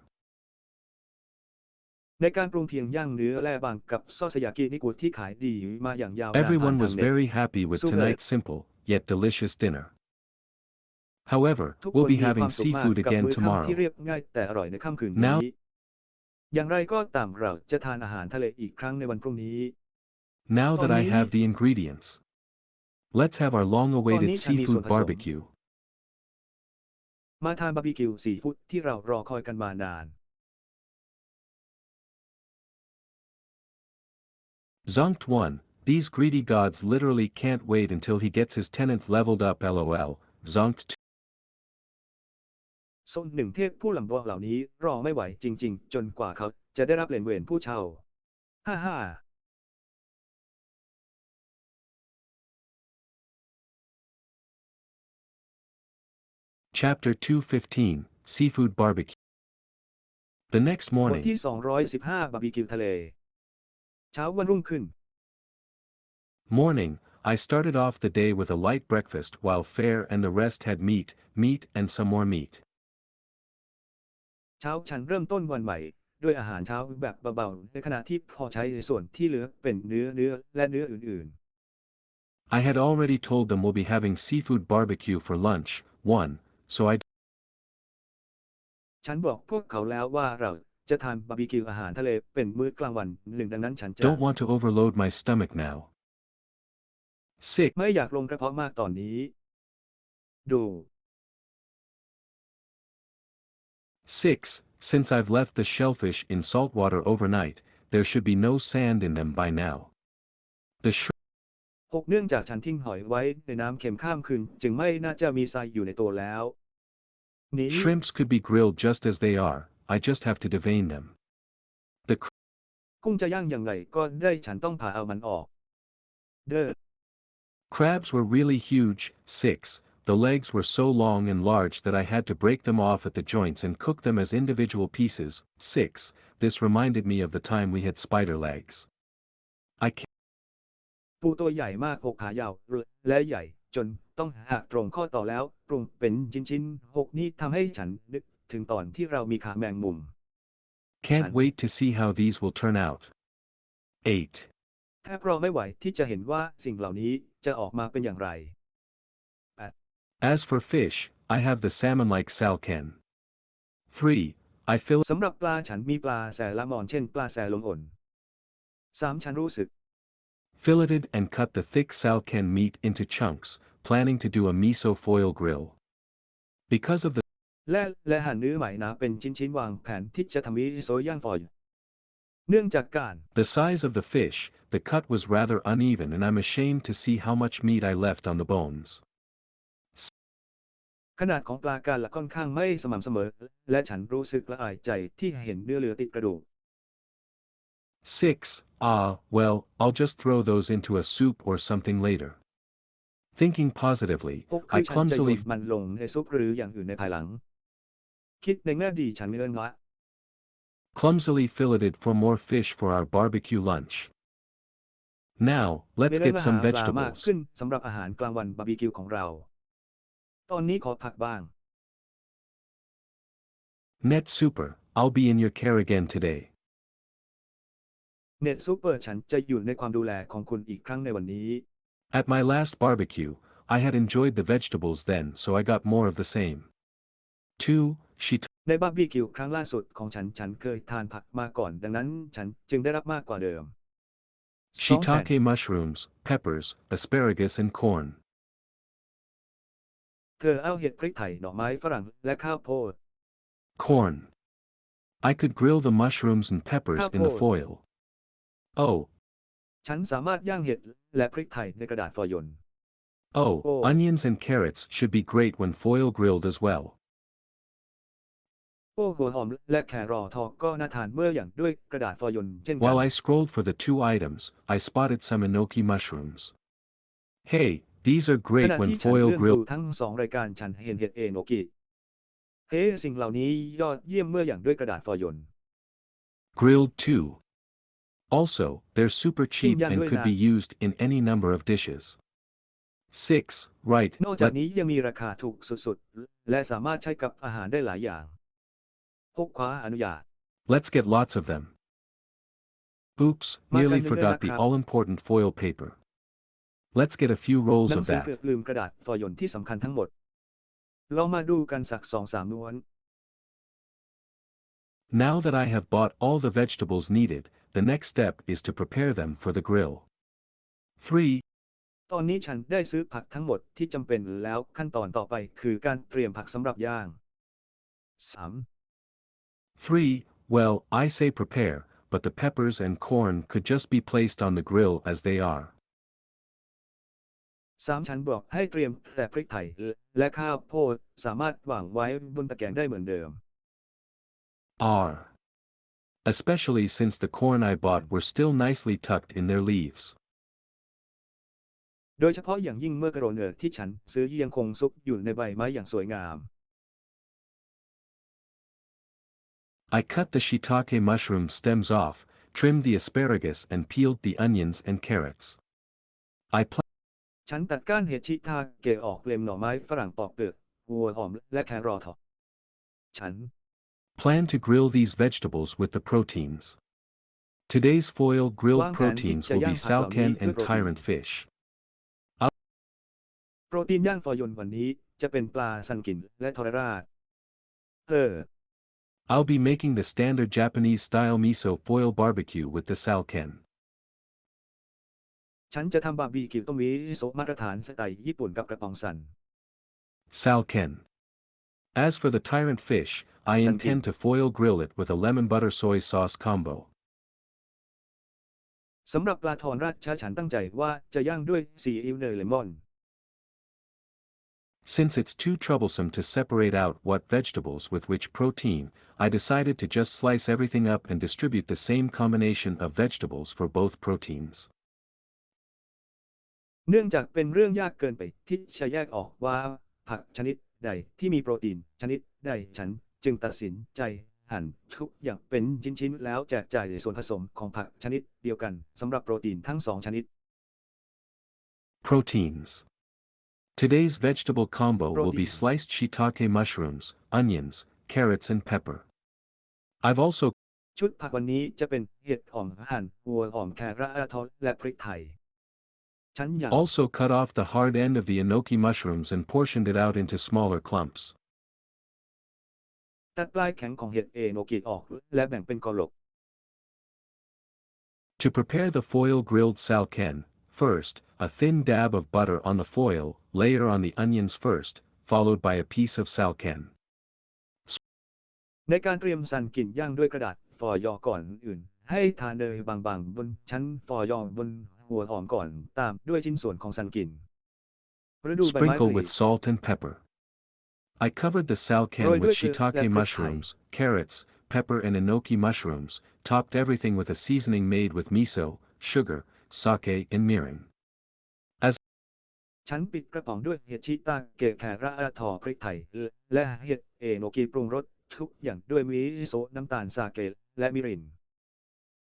ในการปรุงเพียงย่างเนื้อและบางกับซอสยากินิกุที่ขายดีมาอย่างยาวนานผ่าน Everyone ทาง was เน็ต very happy with สู้เลย tonight's simple, yet delicious dinner. However, ทุก we'll คน be มีควา having มสุขมาก seafood กับ again มื้อค่ำที่ tomorrow. เรียบง่ายแต่อร่อยในค่ำคืน Now นี้ อย่างไรก็ตามเราจะทานอาหารทะเลอีกครั้งในวันพรุ่งนี้ Now that I ตอนนี้ have the ingredients, let's have our ตอน long-awaited นี้ฉันมีส่วน seafood ผสม barbecue. มาทานบาร์บีคิวซีฟู้ดที่เรารอคอยกันมานาน Zonkt 1, these greedy gods literally can't wait until he gets his tenant leveled up lol. Zonkt 2. โซนหนึ่งเทพผู้ลำบากเหล่านี้รอไม่ไหวจริงๆจนกว่าเขาจะได้รับเลนเวรผู้เช่าฮ่าฮ่า Chapter 215, Seafood Barbecue. The next บท morning, ที่215บาร์บีคิวทะเลเช้าวันรุ่งขึ้น I started off the day with a light breakfast while Fair and the rest had meat and some more meat. เช้าฉันเริ่มต้นวันใหม่ด้วยอาหารเช้าแบบเบาๆในขณะที่พอใช้ส่วนที่เหลือเป็นเนื้อและเนื้ออื่น I had already told them we'll be having seafood barbecue for lunch, so I ๆฉันบอกพวกเขาแล้วว่าเราจะทานบาร์บีคิวอาหารทะเลเป็นมื้อกลางวันดังนั้นฉันจะ don't want to overload my stomach now. 6. ไม่อยากลงกระเพาะมากตอนนี้ ดู 6. Since I've left the shellfish in salt water overnight, there should be no sand in them by now. The 6 เนื่องจากฉันทิ้งหอยไว้ในน้ำเค็มข้ามคืนจึงไม่น่าจะมีทรายอยู่ในตัวแล้วนี้ shrimps could be grilled just as they are, I just have to devein them. The กุ้งจะย่างอย่างไรก็ได้ฉันต้องผ่าเอามันออกเด้อ crabs were really huge. 6. The legs were so long and large that I had to break them off at the joints and cook them as individual pieces. 6. This reminded me of the time we had spider legs. I can't ปูตัวใหญ่มาก6 ขายาวและใหญ่จนต้องหักตรงข้อต่อแล้วปรุงเป็นชิ้นๆ6นี้ทำให้ฉันนึกถึงตอนที่เรามีขาแมงมุม Can't wait to see how these will turn out. 8. แทบรอไม่ไหวที่จะเห็นว่าสิ่งเหล่านี้จะออกมาเป็นอย่างไร As for fish, I have the salmon-like salken. 3. I fill สำหรับปลาฉันมีปลาแซลมอนเช่นปลาแซลงอ่อน 3. ฉันรู้สึก filleted and cut the thick salken meat into chunks, planning to do a miso foil grill. Because of the และหั่นเนื้อไหมนะเป็นชิ้นๆวางแผนที่จะทำมิโซะย่างฟอยล์เนื่องจากการ size of the fish, the cut was rather uneven and I'm ashamed to see how much meat I left on the bones. ขนาดของปลาการละค่อนข้างไม่สม่ำเสมอและฉันรู้สึกละอายใจที่เห็นเนื้อเหลือติดกระดูก 6. Well, I'll just throw those into a soup or something later. Thinking positively, 6 คื I อฉันจะโย clumsily นมันลงในซุปหรืออย่างอื่นในภายหลัง คิดในแง่ดีฉันเงินละ filleted for more fish for our barbecue lunch. Now, let's เนื้อ get มา some หาปลามาก vegetables. ขึ้นสำหรับอาหารกลางวันบาร์บีคิวของเรา ตอนนี้ขอผักบ้าง Net Super, I'll be in your care again today. เน็ตซูเปอร์ฉันจะอยู่ในความดูแลของคุณอีกครั้งในวันนี้ At my last barbecue, I had enjoyed the vegetables then, so I got more of the same. 2. ในบาร์บีคิวครั้งล่าสุดของฉันเคยทานผักมาก่อนดังนั้นฉันจึงได้รับมากกว่าเดิม shiitake mushrooms, peppers, asparagus and corn. เธอเอาเห็ดพริกไทยหน่อไม้ฝรั่งและข้าวโพด Corn. I could grill the mushrooms and peppers in the Kapoor. foil. Oh, ฉันสามารถย่างเห็ดและพริกไทยในกระดาษฟอยล์ oh, Oh. onions and carrots should be great when foil grilled as well. โอ้หัวหอมและแครอทก็น่าทานเมื่ออย่างด้วยกระดาษฟอยล์เช่นกัน While I scrolled for the 2 items, I spotted some enoki mushrooms. Hey, these are ข great ณะ when ที่ฉัน foil เลื่อนดู grilled. ทั้ง2 รายการฉันเห็นเห็ดเอโนกิเฮ้สิ่งเหล่านี้ยอดเยี่ยมเมื่ออย่างด้วยกระดาษฟอยล์ Grilled too. Also, they're super cheap yan andด้วย could นะ be used in any number of dishes. 6. Right. นอกจากนี้ยังมีราคาถูกสุดๆและสามารถใช้กับอาหารได้หลายอย่างพกพาอนุญาต Let's get lots of them. Oops, nearly forgot the all-important foil paper. Let's get a few rolls หนั of งสือ that. เกือบลืมกระดาษฟอยล์ที่สำคัญทั้งหมดลองมาดูกันสัก2-3 ม้วน Now that I have bought all the vegetables needed, the next step is to prepare them for the grill. 3. ตอนนี้ฉันได้ซื้อผักทั้งหมดที่จำเป็นแล้วขั้นตอนต่อไปคือการเตรียมผักสำหรับย่าง 3. 3. Well, I say prepare, but the peppers and corn could just be placed on the grill as they are. 3. ฉันบอกให้เตรียมแต่พริกไทยและข้าวโพดสามารถวางไว้บนตะแกรงได้เหมือนเดิม R. Especially since the corn I bought were still nicely tucked in their leaves. โดยเฉพาะอย่างยิ่งเมื่อกระโรนเนอร์ที่ฉันซื้อยังคงซุกอยู่ในใบไม้อย่างสวยงาม I cut the shiitake mushroom stems off, trimmed the asparagus and peeled the onions and carrots. I ฉันตัดก้านเห็ดชิทาเกะออกเล็มหน่อไม้ฝรั่งปอกเปลือกหัวหอมและแครอทฉัน plan to grill these vegetables with the proteins. Today's foil grilled วางแผนที่ proteins จะ will ย่าง be ผักเหล่านี้ salkan ด้วย and โปรตีน tyrant fish. โปรตีนย่างฟอยล์วันนี้จะเป็นปลาซันกินและทอร์ราดI'll be making the standard Japanese-style miso foil barbecue with the salken. ฉันจะทำบาร์บีคิวต้มมิโซะมาตรฐานสไตล์ญี่ปุ่นกับกระป๋องซัน Salken. As for the tyrant fish, I Sankin. intend to foil grill it with a lemon butter soy sauce combo. สำหรับปลาทอร์ราดฉันตั้งใจว่าจะย่างด้วยซีอิ๊วเนยเลมอน Since it's too troublesome to separate out what vegetables with which protein, I decided to just slice everything up and distribute the same combination of vegetables for both proteins. เนื่องจากเป็นเรื่องยากเกินไปที่จะแยกออกว่าผักชนิดใดที่มีโปรตีนชนิดใดฉันจึงตัดสินใจหั่นทุกอย่างเป็นชิ้นๆแล้วแจกจ่ายส่วนผสมของผักชนิดเดียวกันสำหรับโปรตีนทั้ง2ชนิด Proteins. Today's vegetable combo will be Protein. sliced shiitake mushrooms, onions, carrots and pepper. I've also ชุดผักวันนี้จะเป็นเห็ดหอมหั่นหัวหอมแครอทและพริกไทยฉันยัง also cut off the hard end of the enoki mushrooms and portioned it out into smaller clumps. ตัดปลายแข็งของเห็ดเอโนกิออกและแบ่งเป็นกอหลก To prepare the foil grilled salken, first, a thin dab of butter on the foil, layer on the onions first, followed by a piece of salken. ในการเตรียมซันกินย่างด้วยกระดาษฟอยล์ก่อนอื่นให้ทาเนยบางๆบนชั้นฟอยล์บนหัวหอมก่อนตามด้วยชิ้นส่วนของซันกินฤดูใบไม้ผ Sprinkle ลิ with salt and pepper. I covered the salken Roy with Whitaker shiitake and mushrooms, carrots, pepper and enoki mushrooms, topped everything with a seasoning made with miso, sugar, sake and mirin. ฉันปิดกระป๋องด้วยเห็ดชิตาเกะแครอทพริกไทยและเห็ดเอโนกิปรุงรสทุกอย่างด้วยมิโซะน้ำตาลซาเกะและมิริน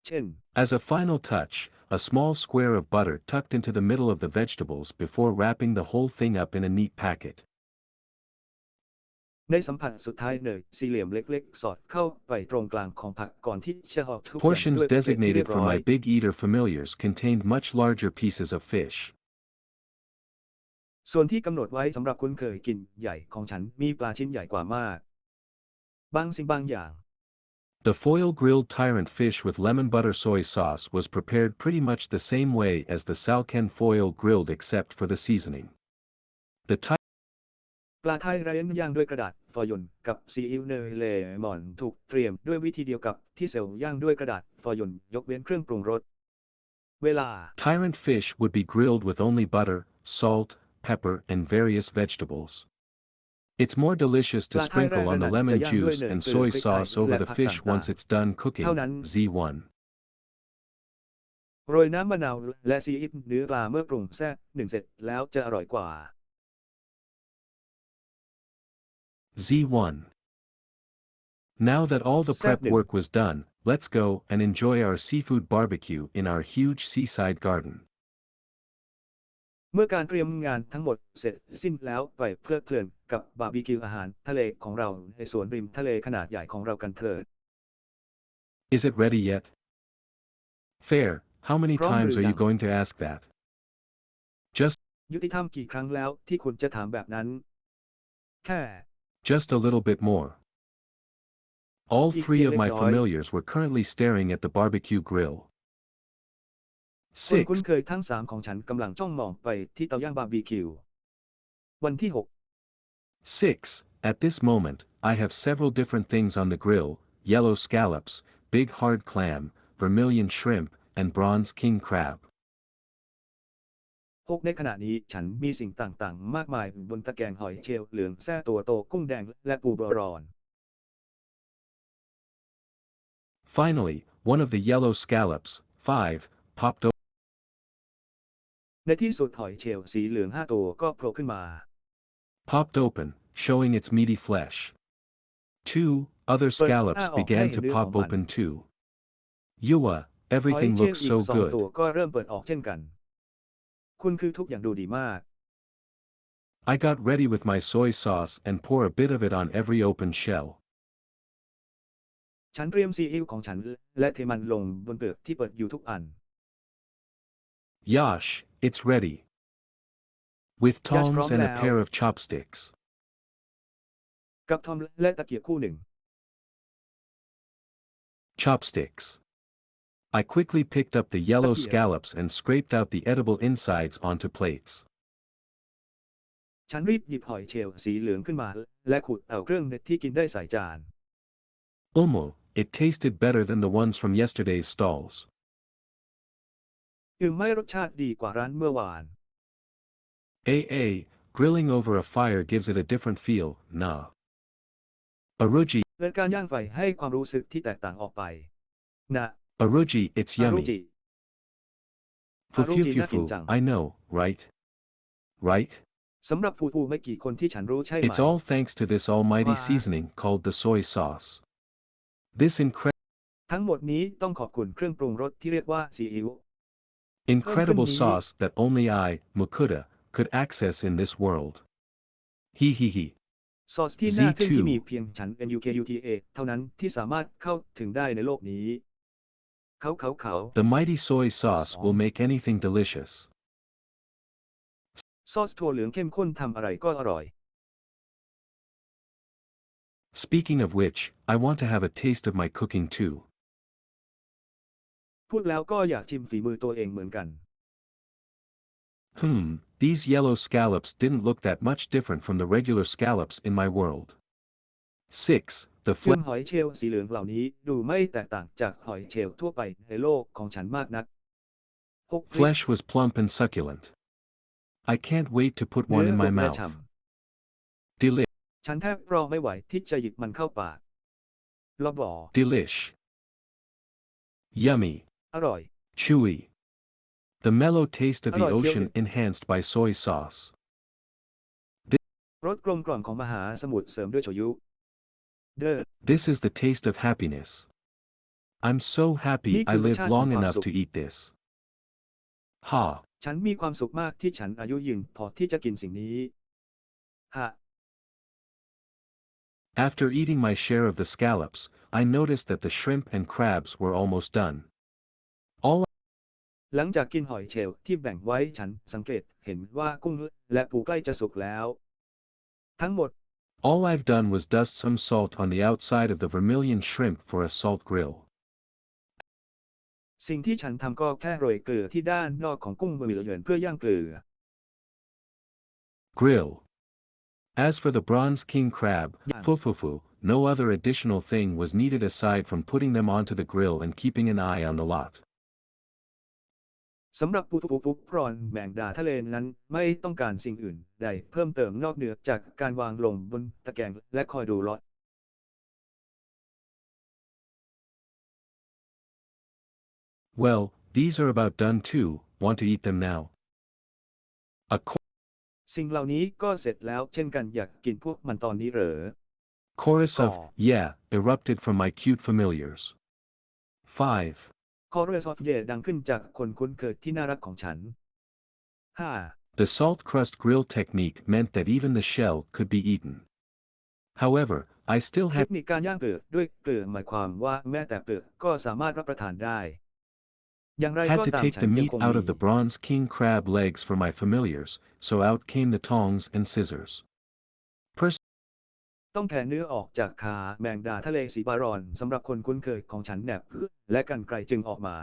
เช่น As a final touch, a small square of butter tucked into the middle of the vegetables before wrapping the whole thing up in a neat packet. ในสัมผัสสุดท้ายเนยสี่เหลี่ยมเล็กๆสอดเข้าไปตรงกลางของผักก่อนที่จะห่อทุกอย่าง Portions ด้วยเกล็ดที่เรีย designated บ for ร้อย my big eater familiars contained much larger pieces of fish. ส่วนที่กำหนดไว้สำหรับคุณเคยกินใหญ่ของฉันมีปลาชิ้นใหญ่กว่ามากบางสิ่งบางอย่าง The foil grilled tyrant fish with lemon butter soy sauce was prepared pretty much the same way as the salken foil grilled except for the seasoning. The ปลาไทยไรซ์ย่างด้วยกระดาษฟอยล์กับซีอิ๊วเนยเลมอนถูกเตรียมด้วยวิธีเดียวกับที่เซลล์ย่างด้วยกระดาษฟอยล์ยกเว้นเครื่องปรุงรสเวลา tyrant fish would be grilled with only butter, salt, pepper and various vegetables. It's more delicious to sprinkle on the lemon juice and soy sauce over the fish once it's done cooking. Z1. โรยน้ำมะนาวและซีอิ๊วเนื้อปลาเมื่อปรุงแซ่บ1เสร็จแล้วจะอร่อยกว่า Z1. Now that all the prep work was done, let's go and enjoy our seafood barbecue in our huge seaside garden. มื่อการเตรียมงานทั้งหมดเสร็จสิ้นแล้วไปเพลิดเพลินกับบาร์บีคิวอาหารทะเลของเราในสวนริมทะเลขนาดใหญ่ของเรากันเถิด Is it ready yet? Fair, how many พร้อมห times รือ are ยั you ง going to ask that? Just, ยุติธรรมกี่ครั้งแล้วที่คุณจะถามแบบนั้นแค่ just a little bit more. All อีก three เพียง of เล็ก my น้อย familiars were currently staring at the barbecue grill. คนคุ้น 6. เคยทั้ง3ของฉันกำลังจ้องมองไปที่เตาย่างบาร์บีคิววันที่ 6. At this moment, I have several different things on the grill: yellow scallops, big hard clam, vermilion shrimp, and bronze king crab. 6ในขณะนี้ฉันมีสิ่งต่างๆมากมายบนตะแกรงหอยเชลล์เหลืองแซ่ตัวโตกุ้งแดงและปูบรอน Finally, one of the yellow scallops, 5, popped open. ในที่สุดหอยเชลล์สีเหลือง5ตัวก็โผล่ขึ้นมา Popped open, showing its meaty flesh. 2 other scallops began to pop open too. Yua, หอย everything เชลล์ looks อี so ก2ตัว good. ก็เริ่มเปิดออกเช่นกัน คุณคือทุกอย่างดูดีมาก I got ready with my soy sauce and pour a bit of it on every open shell. ฉันเตรียมซีอิ๊วของฉันและเทมันลงบนเปลือกที่เปิดอยู่ทุกอัน Yash, it's ready. With tongs พร้อม and แล้ a ว pair of chopsticks. กับทอมและตะเกียบคู่หนึ่ง Chopsticks. I quickly picked up the yellow Tăcie. scallops and scraped out the edible insides onto plates. ฉันรีบหยิบหอยเชลล์สีเหลืองขึ้นมาและขูดเอาเครื่องในที่กินได้ใส่จาน It tasted better than the ones from yesterday's stalls. ไม่รสชาติดีกว่าร้านเมื่อวาน Grilling over a fire gives it a different feel, nah. Aruji, เกิดการย่างไฟให้ความรู้สึกที่แตกต่างออกไปนะ Aruji, it's อารุจิ yummy. อารุจิน่ากิน Fufufufu, จัง I know, right? Right? สำหรับผู้ไม่กี่คนที่ฉันรู้ใช่ไหม It's all thanks to this almighty Wow. seasoning called the soy sauce. This ทั้งหมดนี้ต้องขอบคุณเครื่องปรุงรสที่เรียกว่าซีอิ๊ว incredible Ni. sauce that only I, Mukuda, could access in this world. Hee hee hee. ซอสที่น่าทึ่ง Z2. ที่มีเพียงฉัน NUKUTA เท่านั้นที่สามารถเข้าถึงได้ในโลกนี้เขา The mighty soy sauce will make anything delicious. ซอสถั่วเหลืองเข้มข้นทำอะไรก็อร่อย Speaking of which, I want to have a taste of my cooking too. พูดแล้วก็อยากชิมฝีมือตัวเองเหมือนกัน These yellow scallops didn't look that much different from the regular scallops in my world. 6. The เครื่องหอยเชลล์สีเหลืองเหล่านี้ดูไม่แตกต่างจากหอยเชลล์ทั่วไปในโลกของฉันมากนัก 6. flesh was plump and succulent. I can't wait to put one in my เนื้อ mouth. ฉ่ Delish. ำฉันแทบรอไม่ไหวที่จะหยิบมันเข้าปากรอบอ Delish. Yummy. อร่อย Chewy. The mellow taste of the Alright, ocean Gilbert. enhanced by soy sauce. รสกลมกล่อมของมหาสมุทรเสริมด้วยโชยุเด้อ This is the taste of happiness. I'm so happy I Niku lived Machad long Mukha enough Suk. to eat this. Ha. ฉันมีความสุขมากที่ฉันอายุยืนพอที่จะกินสิ่งนี้ฮะ After eating my share of the scallops, I noticed that the shrimp and crabs were almost done. All หลังจากกินหอยเชลล์ที่แบ่งไว้ฉันสังเกตเห็นว่ากุ้งและปูใกล้จะสุกแล้ว ทั้งหมด All I've done was dust some salt on the outside of the vermilion shrimp for a salt grill. สิ่งที่ฉันทำก็แค่โรยเกลือที่ด้านนอกของกุ้งเบอร์มิลเยินเพื่อย่างเกลือ Grill. As for the bronze king crab, Yeah. fufufu, no other additional thing was needed aside from putting them onto the grill and keeping an eye on the lot. สำหรับปูพรอนแมงดาทะเลนั้นไม่ต้องการสิ่งอื่นใดเพิ่มเติมนอกเหนือจากการวางลงบนตะแกรงและคอยดูล็อต Well, these are about done too. Want to eat them now? A สิ่งเหล่านี้ก็เสร็จแล้วเช่นกันอยากกินพวกมันตอนนี้เหรอ chorus of Caw. yeah erupted from my cute familiars. 5. คอเรสอฟเยดังขึ้นจากคนคุ้นเคยที่น่ารักของฉัน 5. The salt crust grill technique meant that even the shell could be eaten. However, I still เท had คนิคการย่างเปลือกด้วยเกลือหมายความว่าแม้แต่เปลือกก็สามารถรับประทานได้ อย่างไรก็ to ตาม take ฉัน the ยัง meat คง out มี of the bronze king crab legs for my familiars, so out came the tongs and scissors. ต้องแคะเนื้อออกจากขาแมงดาทะเลสีบารอนสำหรับคนคุ้นเคยของฉันแหนบและกรรไกรจึงออกมา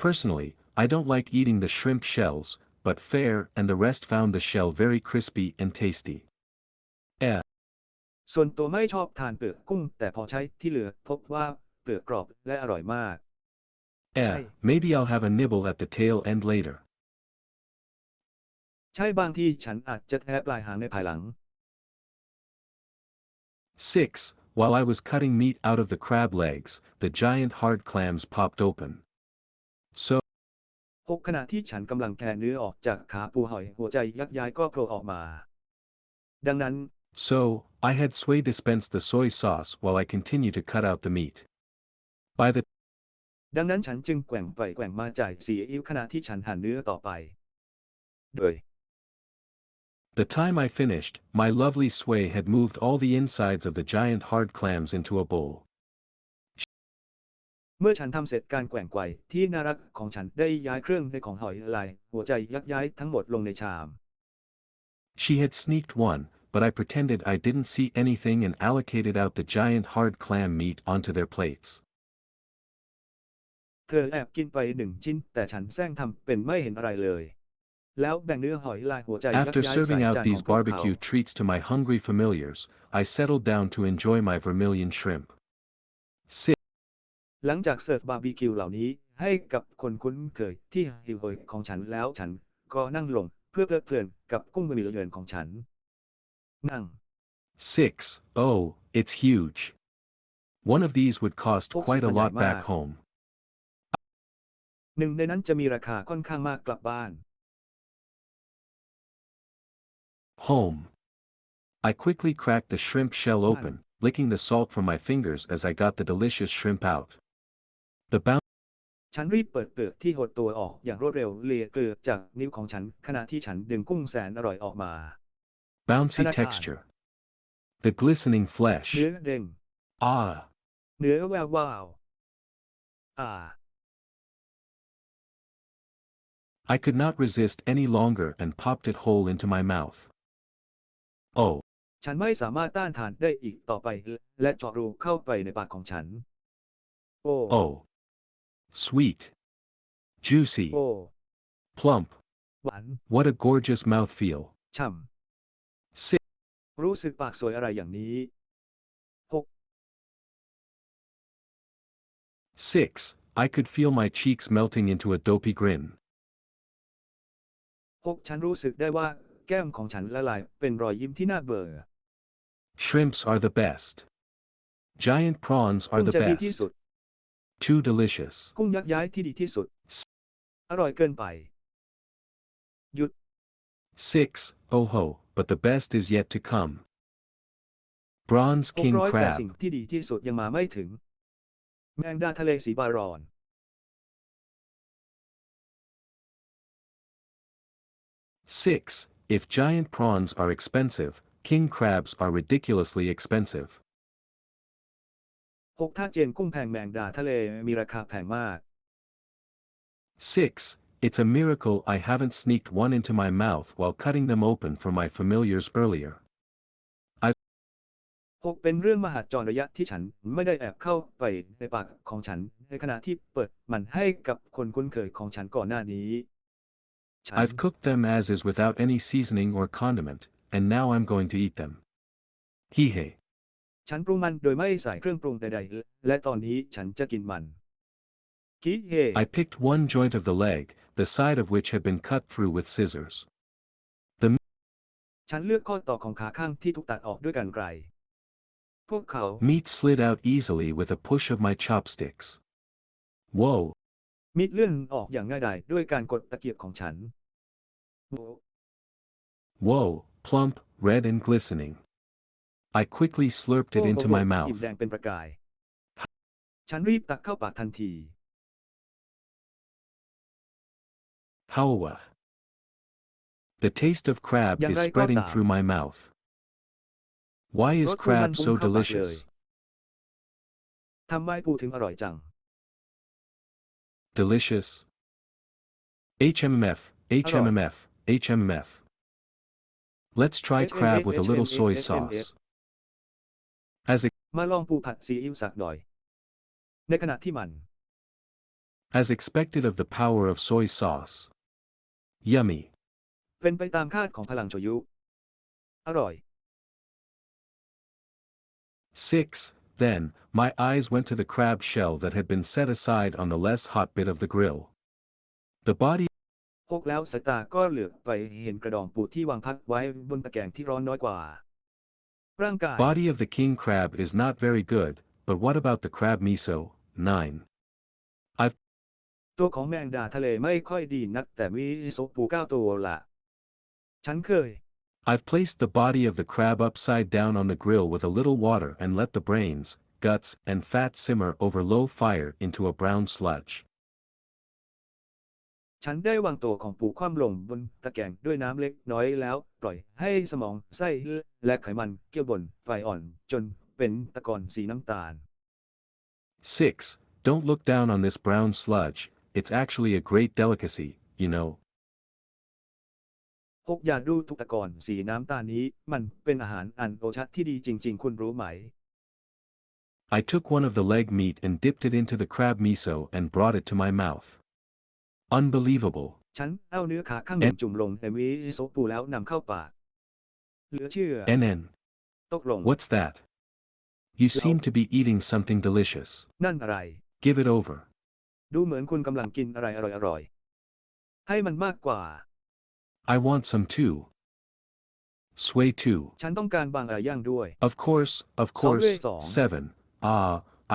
Personally, I don't like eating the shrimp shells, but Fair and the rest found the shell very crispy and tasty. ส่วนตัวไม่ชอบทานเปลือกกุ้งแต่พอใช้ที่เหลือพบว่าเปลือกกรอบและอร่อยมาก Maybe I'll have a nibble at the tail end later. ใช่บางที่ฉันอาจจะแทะปลายหางในภายหลัง 6. While I was cutting meat out of the crab legs, the giant hard clams popped open. So, 6. ขณะที่ฉันกำลังแคะเนื้อออกจากขาปูหอยหัวใจยักษ์ย้ายก็โผล่ออกมา ดังนั้น I had Sway dispense the soy sauce while I continued to cut out the meat. By the ดังนั้นฉันจึงแกว่งไปแกว่งมาจ่ายซีอิ๊วขณะที่ฉันหั่นเนื้อต่อไป โดย The time I finished, my lovely Sway had moved all the insides of the giant hard clams into a bowl. เมื่อฉันทำเสร็จการแกว่งไกวที่น่ารักของฉันได้ย้ายเครื่องในของหอยลายหัวใจยักษ์ย้ายทั้งหมดลงในชาม She had sneaked one, but I pretended I didn't see anything and allocated out the giant hard clam meat onto their plates. เธอแอบกินไป1 ชิ้นแต่ฉันแซงทำเป็นไม่เห็นอะไรเลยแล้วแบ่งเนื้อหอยลายหัวใจยัก After ษ์ย้าย serving ใส่ out จานข these องพวกเขา barbecue treats to my hungry familiars, I settled down to enjoy my vermilion shrimp. หลังจากเสิร์ฟบาร์บีคิวเหล่านี้ให้กับคนคุ้นเคยที่หิวโหยของฉันแล้วฉันก็นั่งลงเพื่อเพลิดเพลินกับกุ้งบะหมี่เหลืองของฉัน นั่ง 6. Oh, it's huge. One of these would cost quite a lot back home. หนึ่งในนั้นจะมีราคาค่อนข้างมากกลับบ้าน Home. I quickly cracked the shrimp shell open, licking the salt from my fingers as I got the delicious shrimp out. The ฉันรีบเปิดเปลือกที่หดตัวออกอย่างรวดเร็วเลียเกลือจากนิ้วของฉันขณะที่ฉันดึงกุ้งแสนอร่อยออกมา bouncy texture. The glistening flesh. เนื้อเด้ง Ah. เนื้อแวววาว I could not resist any longer and popped it whole into my mouth. Oh. ฉันไม่สามารถต้านทานได้อีกต่อไปและเจาะรูเข้าไปในปากของฉัน Oh. Sweet. Juicy. โอ้ Plump. หวาน What a gorgeous mouthfeel. ฉ่ 6. ำรู้สึกปากสวยอะไรอย่างนี้ I could feel my cheeks melting into a dopey grin. 6. ฉันรู้สึกได้ว่าแก้มของฉันละลายเป็นรอยยิ้มที่น่าเบื่อ Shrimps are the best. Giant prawns กุ้ are ง the จะดีที่ best. สุด Too delicious. กุ้งยักษ์ย้ายที่ดีที่สุด อร่อยเกินไป หยุด 6. Oh ho, but the best is yet to come. Bronze king 600 แต่ crab. สิ่งที่ดีที่สุดยังมาไม่ถึง แมงดาทะเลสีบารอน 6. If giant prawns are expensive, king crabs are ridiculously expensive. 6. ถ้าเจนกุ้งแพงแมงดาทะเลมีราคาแพงมาก 6. It's a miracle I haven't sneaked one into my mouth while cutting them open for my familiars earlier. 6. เป็นเรื่องมหัศจรรย์ระยะที่ฉันไม่ได้แอบเข้าไปในปากของฉันในขณะที่เปิดมันให้กับคนคุ้นเคยของฉันก่อนหน้านี้ I've cooked them as is without any seasoning or condiment, and now I'm going to eat them. Hehe. ฉันปรุงมันโดยไม่ใส่เครื่องปรุงใดๆและตอนนี้ฉันจะกินมัน คิเฮ I picked one joint of the leg, the side of which had been cut through with scissors. ฉันเลือกข้อต่อของขาข้างที่ถูกตัดออกด้วยกรรไกร พวกเขา Meat slid out easily with a push of my chopsticks. Whoa. มีดเลื่อนออกอย่างง่ายดายด้วยการกดตะเกียบของฉัน Whoa, plump, red and glistening. I quickly slurped it into my อิ่ม mouth. แดงเป็นประกาย ฉันรีบตักเข้าปากทันที Houa. The taste of crab อย่าง is ไรก็ spreading ตาม through my mouth. Why ร is สปูมัน crab พุ่ง so เข้าปากเลย delicious? ทำไมปูถึงอร่อยจัง Delicious. HMMF, อร่อย HMMF, HMMF. Let's try crab with a little soy sauce. As มาลองปูผัดซีอิ๊วสักหน่อย ในขณะที่มัน as expected of the power of soy sauce. Yummy. เป็นไปตามคาดของพลังโชยุ อร่อย 6. Then, my eyes went to the crab shell that had been set aside on the less hot bit of the grill. The body 6 แล้วสายตาก็เหลือบไปเห็นกระดองปูที่วางพักไว้บนตะแกรงที่ร้อนน้อยกว่า ร่างกาย body of the king crab is not very good, but what about the crab miso? 9. ตัวของแมงดาทะเลไม่ค่อยดีนักแต่มีโซปู9 ตัวละ ฉันเคย I've placed the body of the crab upside down on the grill with a little water and let the brains, guts, and fat simmer over low fire into a brown sludge. ฉันได้วางตัวของปูคว่ำลงบนตะแกรงด้วยน้ำเล็กน้อยแล้วปล่อยให้สมองไส้และไขมันเคี่ยวบนไฟอ่อนจนเป็นตะกอนสีน้ำตาล 6. Don't look down on this brown sludge, it's actually a great delicacy, you know. 6 อย่าดูถูกตะกอนสีน้ำตาลนี้มันเป็นอาหารอันโอชะที่ดีจริงๆคุณรู้ไหม I took one of the leg meat and dipped it into the crab miso and brought it to my mouth. Unbelievable. ฉันเอาเนื้อขาข้างหนึ่งจุ่มลงในมิโซะปูแล้วนำเข้าปากเหลือเชื่อ NN. ตกลง What's that? You seem to be eating something delicious. นั่นอะไร Give it over. ดูเหมือนคุณกำลังกินอะไรอร่อยๆให้มันมากกว่า I want some too. Sway too. ฉันต้องการบางอะไรย่างด้วย Of course, 2. 7.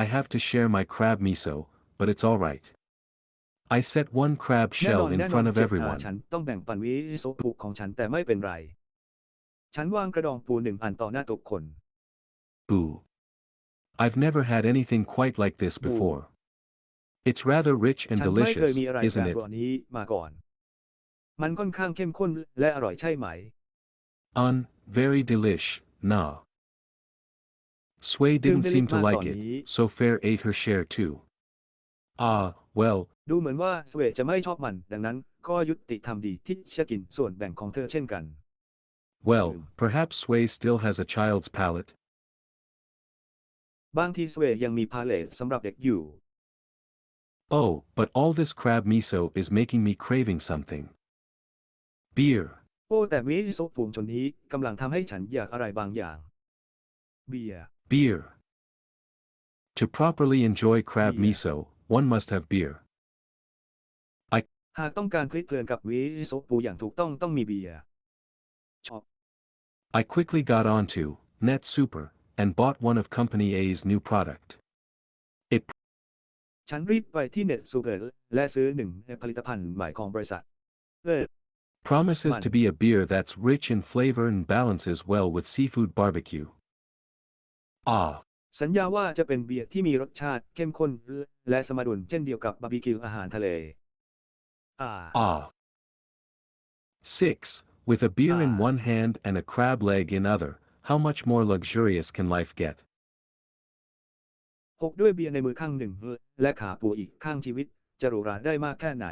I have to share my crab miso, but it's alright. I set one crab แน่น shell อน in แน่นอน front of เจ็บ everyone. ฉันต้องแบ่งปันมิโซะปูของฉันแต่ไม่เป็นไร ฉันวางกระดองปู1 อันต่อหน้าทุกคน Boo. I've never had anything quite like this before. It's rather rich and ฉันไม่เคย delicious, มีอะไร isn't แบบ it? นี้มาก่อน มันค่อนข้างเข้มข้นและอร่อยใช่ไหม Very delish, nah. Sway didn't seem to like it, so Fair ate her share too. Well, ดูเหมือนว่าสเวตจะไม่ชอบมันดังนั้นก็ยุติธรรมดีที่จะกินส่วนแบ่งของเธอเช่นกัน perhaps Sway still has a child's palate. บางทีสเวตยังมีพาเลตสำหรับเด็กอยู่ Oh, but all this crab miso is making me craving something. Beer. โอ้แต่มิโซะฝูงชนนี้กำลังทำให้ฉันอยากอะไรบางอย่าง เบียร์ Beer. To properly enjoy crab Beer. miso, one must have beer. หากต้องการคลิกเพลินกับมิโซะปูอย่างถูกต้องมีเบียร์ชอบ I quickly got onto Net Super and bought one of Company A's new product. It ฉันรีบไปที่เน็ตซูเปอร์และซื้อ1 ในผลิตภัณฑ์ใหม่ของบริษัท promises Man. to be a beer that's rich in flavor and balances well with seafood barbecue. สัญญาว่าจะเป็นเบียร์ที่มีรสชาติเข้มข้นและสมดุลเช่นเดียวกับบาร์บีคิวอาหารทะเล 6. With a beer in one hand and a crab leg in other, how much more luxurious can life get? 6 ด้วยเบียร์ในมือข้างหนึ่งและขาปูอีกข้างชีวิตจะหรูหราได้มากแค่ไหน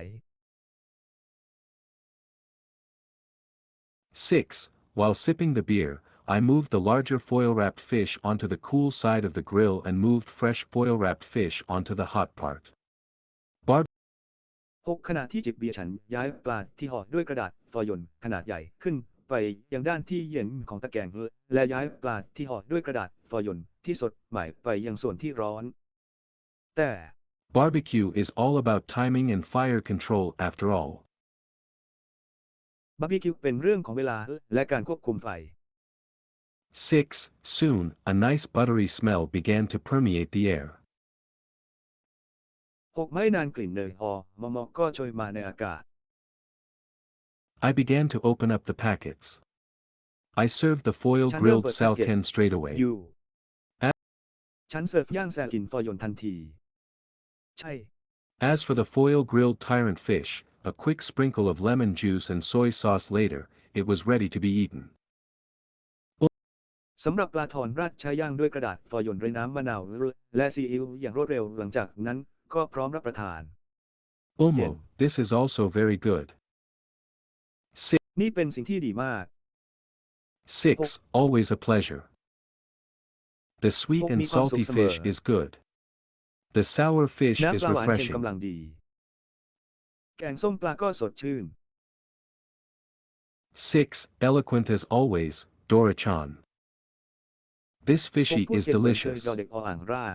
6. While sipping the beer, I moved the larger foil-wrapped fish onto the cool side of the grill and moved fresh foil-wrapped fish onto the hot part. 6 ขณะที่จิบเบียร์ฉันย้ายปลาที่ห่อด้วยกระดาษฟอยล์ขนาดใหญ่ขึ้นไปยังด้านที่เย็นของตะแกรงและย้ายปลาที่ห่อด้วยกระดาษฟอยล์ที่สดใหม่ไปยังส่วนที่ร้อนแต่ Barbecue is all about timing and fire control after all. บาร์บีคิวเป็นเรื่องของเวลาและการควบคุมไฟ 6. Soon, a nice buttery smell began to permeate the air. 6 ไม่นานกลิ่นเนยหอมก็โชยมาในอากาศ I began to open up the packets. I served the foil ฉันเริ่ม grilled เปิดแพ็กเกจ salken straight away. อยู่ฉันเสิร์ฟย่างแซลกินฟอยล์ทันทีใช่ As for the foil grilled tyrant fish, a quick sprinkle of lemon juice and soy sauce later, it was ready to be eaten. สำหรับปลาทอนราดใช้ย่างด้วยกระดาษฟอยล์โรยน้ำมะนาวและซีอิ๊วอย่างรวดเร็วหลังจากนั้นก็พร้อมรับประทาน Omo, this is also very good. นี่เป็นสิ่งที่ดีมาก 6. Always a pleasure. The sweet and salty fish is good. The sour fish น้ำ is ปลาหวานเค็ม refreshing. กำลังดี แกงส้มปลาก็สดชื่น 6. Eloquent as always, Dora-chan. This พวก fishy พูด is เก่งเหมือนเคย delicious. ดอเด็กออ่างร่า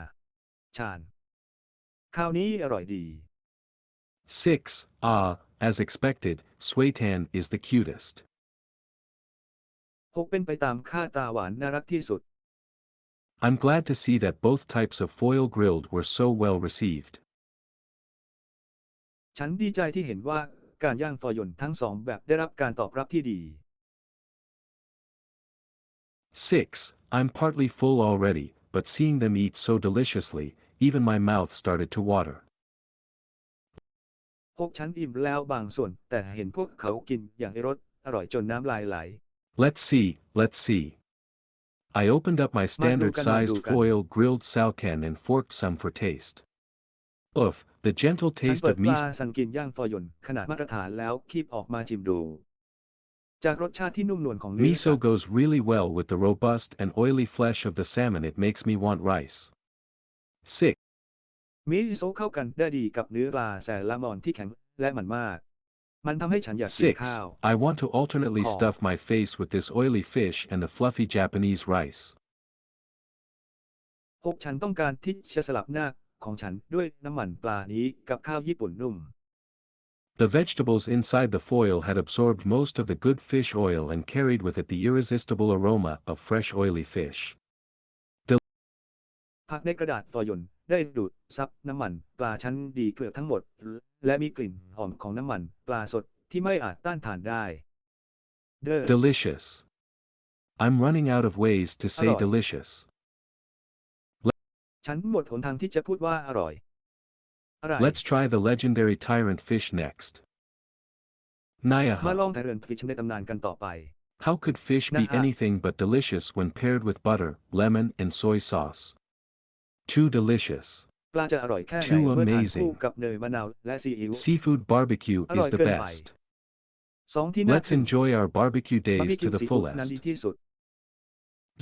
ชานข้าวนี้อร่อยดี 6. As expected, Swaytan is the cutest. 6เป็นไปตามคาดตาหวานน่ารักที่สุด I'm glad to see that both types of foil grilled were so well received. ฉันดีใจที่เห็นว่าการย่างฟอยล์ทั้งสองแบบได้รับการตอบรับที่ดี 6. I'm partly full already, but seeing them eat so deliciously, even my mouth started to water. 6ฉันอิ่มแล้วบางส่วนแต่เห็นพวกเขากินอย่างอร่อยจนน้ำลายไหล Let's see. I opened up my standard-sized Madukan. foil grilled salkan and forked some for taste. Oof, the gentle ฉัน taste เปิด of ปลา miso. สันกินย่างฟอยล์ขนาดมาตรฐานแล้วคีบออกมาชิมดู จากรสชาติที่นุ่มนวลของเนื้อ Miso goes really well with the robust and oily flesh of the salmon. It makes me want rice. 6. มิโซะเข้ากันได้ดีกับเนื้อปลาแซลมอนที่แข็งและมันมาก มันทำให้ฉันอยากกิน 6. ข้าว I want to alternately Call. stuff my face with this oily fish and the fluffy Japanese rice. 6ฉันต้องการที่จะสลับหน้าของฉันด้วยน้ำมันปลานี้กับข้าวญี่ปุ่นนุ่ม The vegetables inside the foil had absorbed most of the good fish oil and carried with it the irresistible aroma of fresh oily fish. ผักในกระดาษฟอยล์ได้ดูดซับน้ำมันปลาชั้นดีเกือบทั้งหมด และมีกลิ่นหอมของน้ำมันปลาสดที่ไม่อาจต้านทานได้ Delicious. I'm running out of ways to say Alright. delicious. ฉันหมดหนทางที่จะพูดว่าอร่อย อะไร Let's try the legendary tyrant fish next. มา Nayaha. ลองแต่เรือนฟิชในตำนานกันต่อไป How could fish be Naha. anything but delicious when paired with butter, lemon, and soy sauce? Too delicious. ปลาจะอร่อยแค่ไหน Too เมื่อทาน amazing. คู่กับเนยมะนาวและซีอิ๊ว Seafood barbecue is Alright, the goodbye. best. สองที่น่า Let's enjoy our barbecue บาร์ days บีคิ to ว the ซีฟู้ดนั้นดี fullest. ที่สุด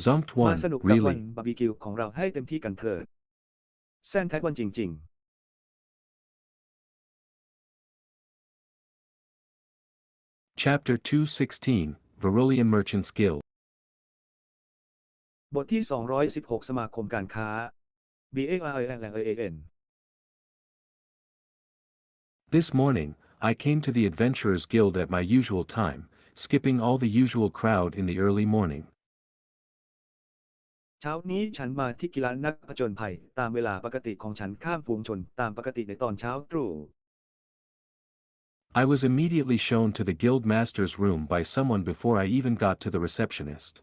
Zunkt มา 1, สนุกกับวัน really. บาร์บีคิวของเราให้เต็มที่กันเถิดแซนแท็กวันจริง Chapter 216, Verolian Merchants Guild. ๆ บทที่ 216 สมาคมการค้า BARLAN This morning, I came to the Adventurers Guild at my usual time, skipping all the usual crowd in the early morning. เช้านี้ฉันมาที่กีฬานักผจญภัยตามเวลาปกติของฉันข้ามฝูงชนตามปกติในตอนเช้าตรู่ I was immediately shown to the guild master's room by someone before I even got to the receptionist.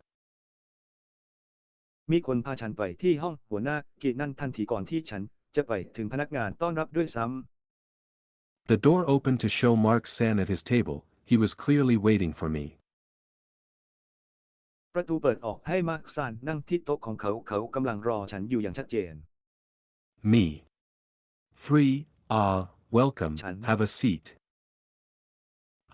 มีคนพาฉันไปที่ห้องหัวหน้ากิจนั่นทันทีก่อนที่ฉันจะไปถึงพนักงานต้อนรับด้วยซ้ำ The door opened to show Mark San at his table. He was clearly waiting for me. ประตูเปิดออกให้มาร์คซานนั่งที่โต๊ะของเขาเขากำลังรอฉันอยู่อย่างชัดเจน Me. 3. Welcome. Chan. Have a seat.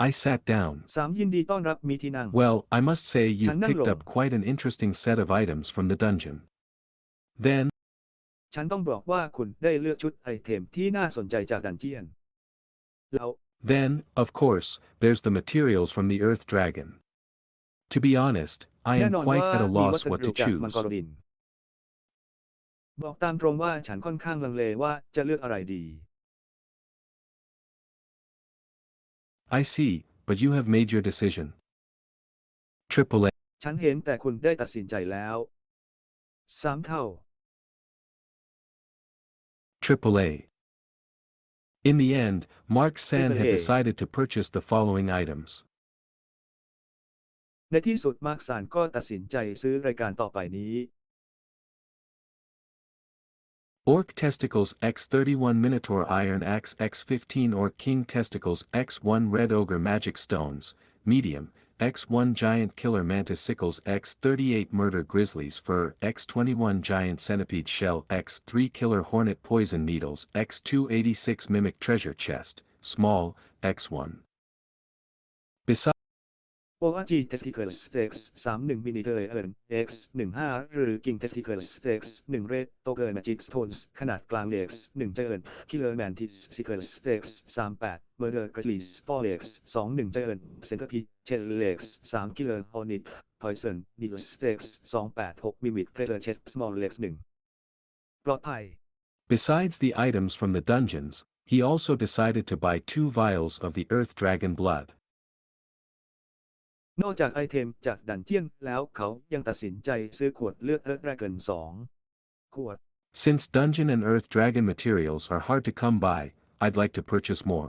I sat down. 3. ยินดีต้อนรับมีที่นั่ง Well, I must say you've Chan picked nanglong. up quite an interesting set of items from the dungeon. Then, ฉันต้องบอกว่าคุณได้เลือกชุดไอเทมที่น่าสนใจจากดันเจียนแล้ว then, of course, there's the materials from the Earth Dragon. To be honest, I แน่ am นอน quite ว่า at a มีวั loss ส what ดุ to จากมัง choose. กรดินบอกตามตรงว่าฉันค่อนข้างลังเลว่าจะเลือกอะไรดี I see, but you have made your decision. AAA. ฉันเห็นแต่คุณได้ตัดสินใจแล้ว3 เท่า AAA. In the end, Mark San had AAA. decided to purchase the following items. ในที่สุดมาร์คซานก็ตัดสินใจซื้อรายการต่อไปนี้ Orc Testicles X31 Minotaur Iron Axe X15 Orc King Testicles X1 Red Ogre Magic Stones, medium, X1 giant killer mantis sickles X38 murder grizzlies fur X21 giant centipede shell X3 killer hornet poison needles X286 mimic treasure chest, small, X1. Besides โออาจีเทสติเคิลสเต็กส์31มินิเทอร์เอิร์น X15 หรือกิงเทสติเคิลสเต็กส์1เรดโตเกิร์แมจิกสโตนส์ขนาดกลาง X1 เจเอิร์นคิลเลอร์แมนทิสติเคิลสเต็กส์38เมอร์เดอร์กริซลีส4 X21เจเอิร์นเซนเตอร์พีเชล X3คิลเลอร์ฮอร์นิตพอยซันนิดสเต็กส์286มิมิเทอร์เชสสมอล X1 ปลอดภัย Besides the items from the dungeons, he also decided to buy 2 vials of the earth dragon blood. นอกจากไอเทมจากดันเจียนแล้วเขายังตัดสินใจซื้อขวดเลือดแรกเกิน2 ขวด Since dungeon and earth dragon materials are hard to come by, I'd like to purchase more.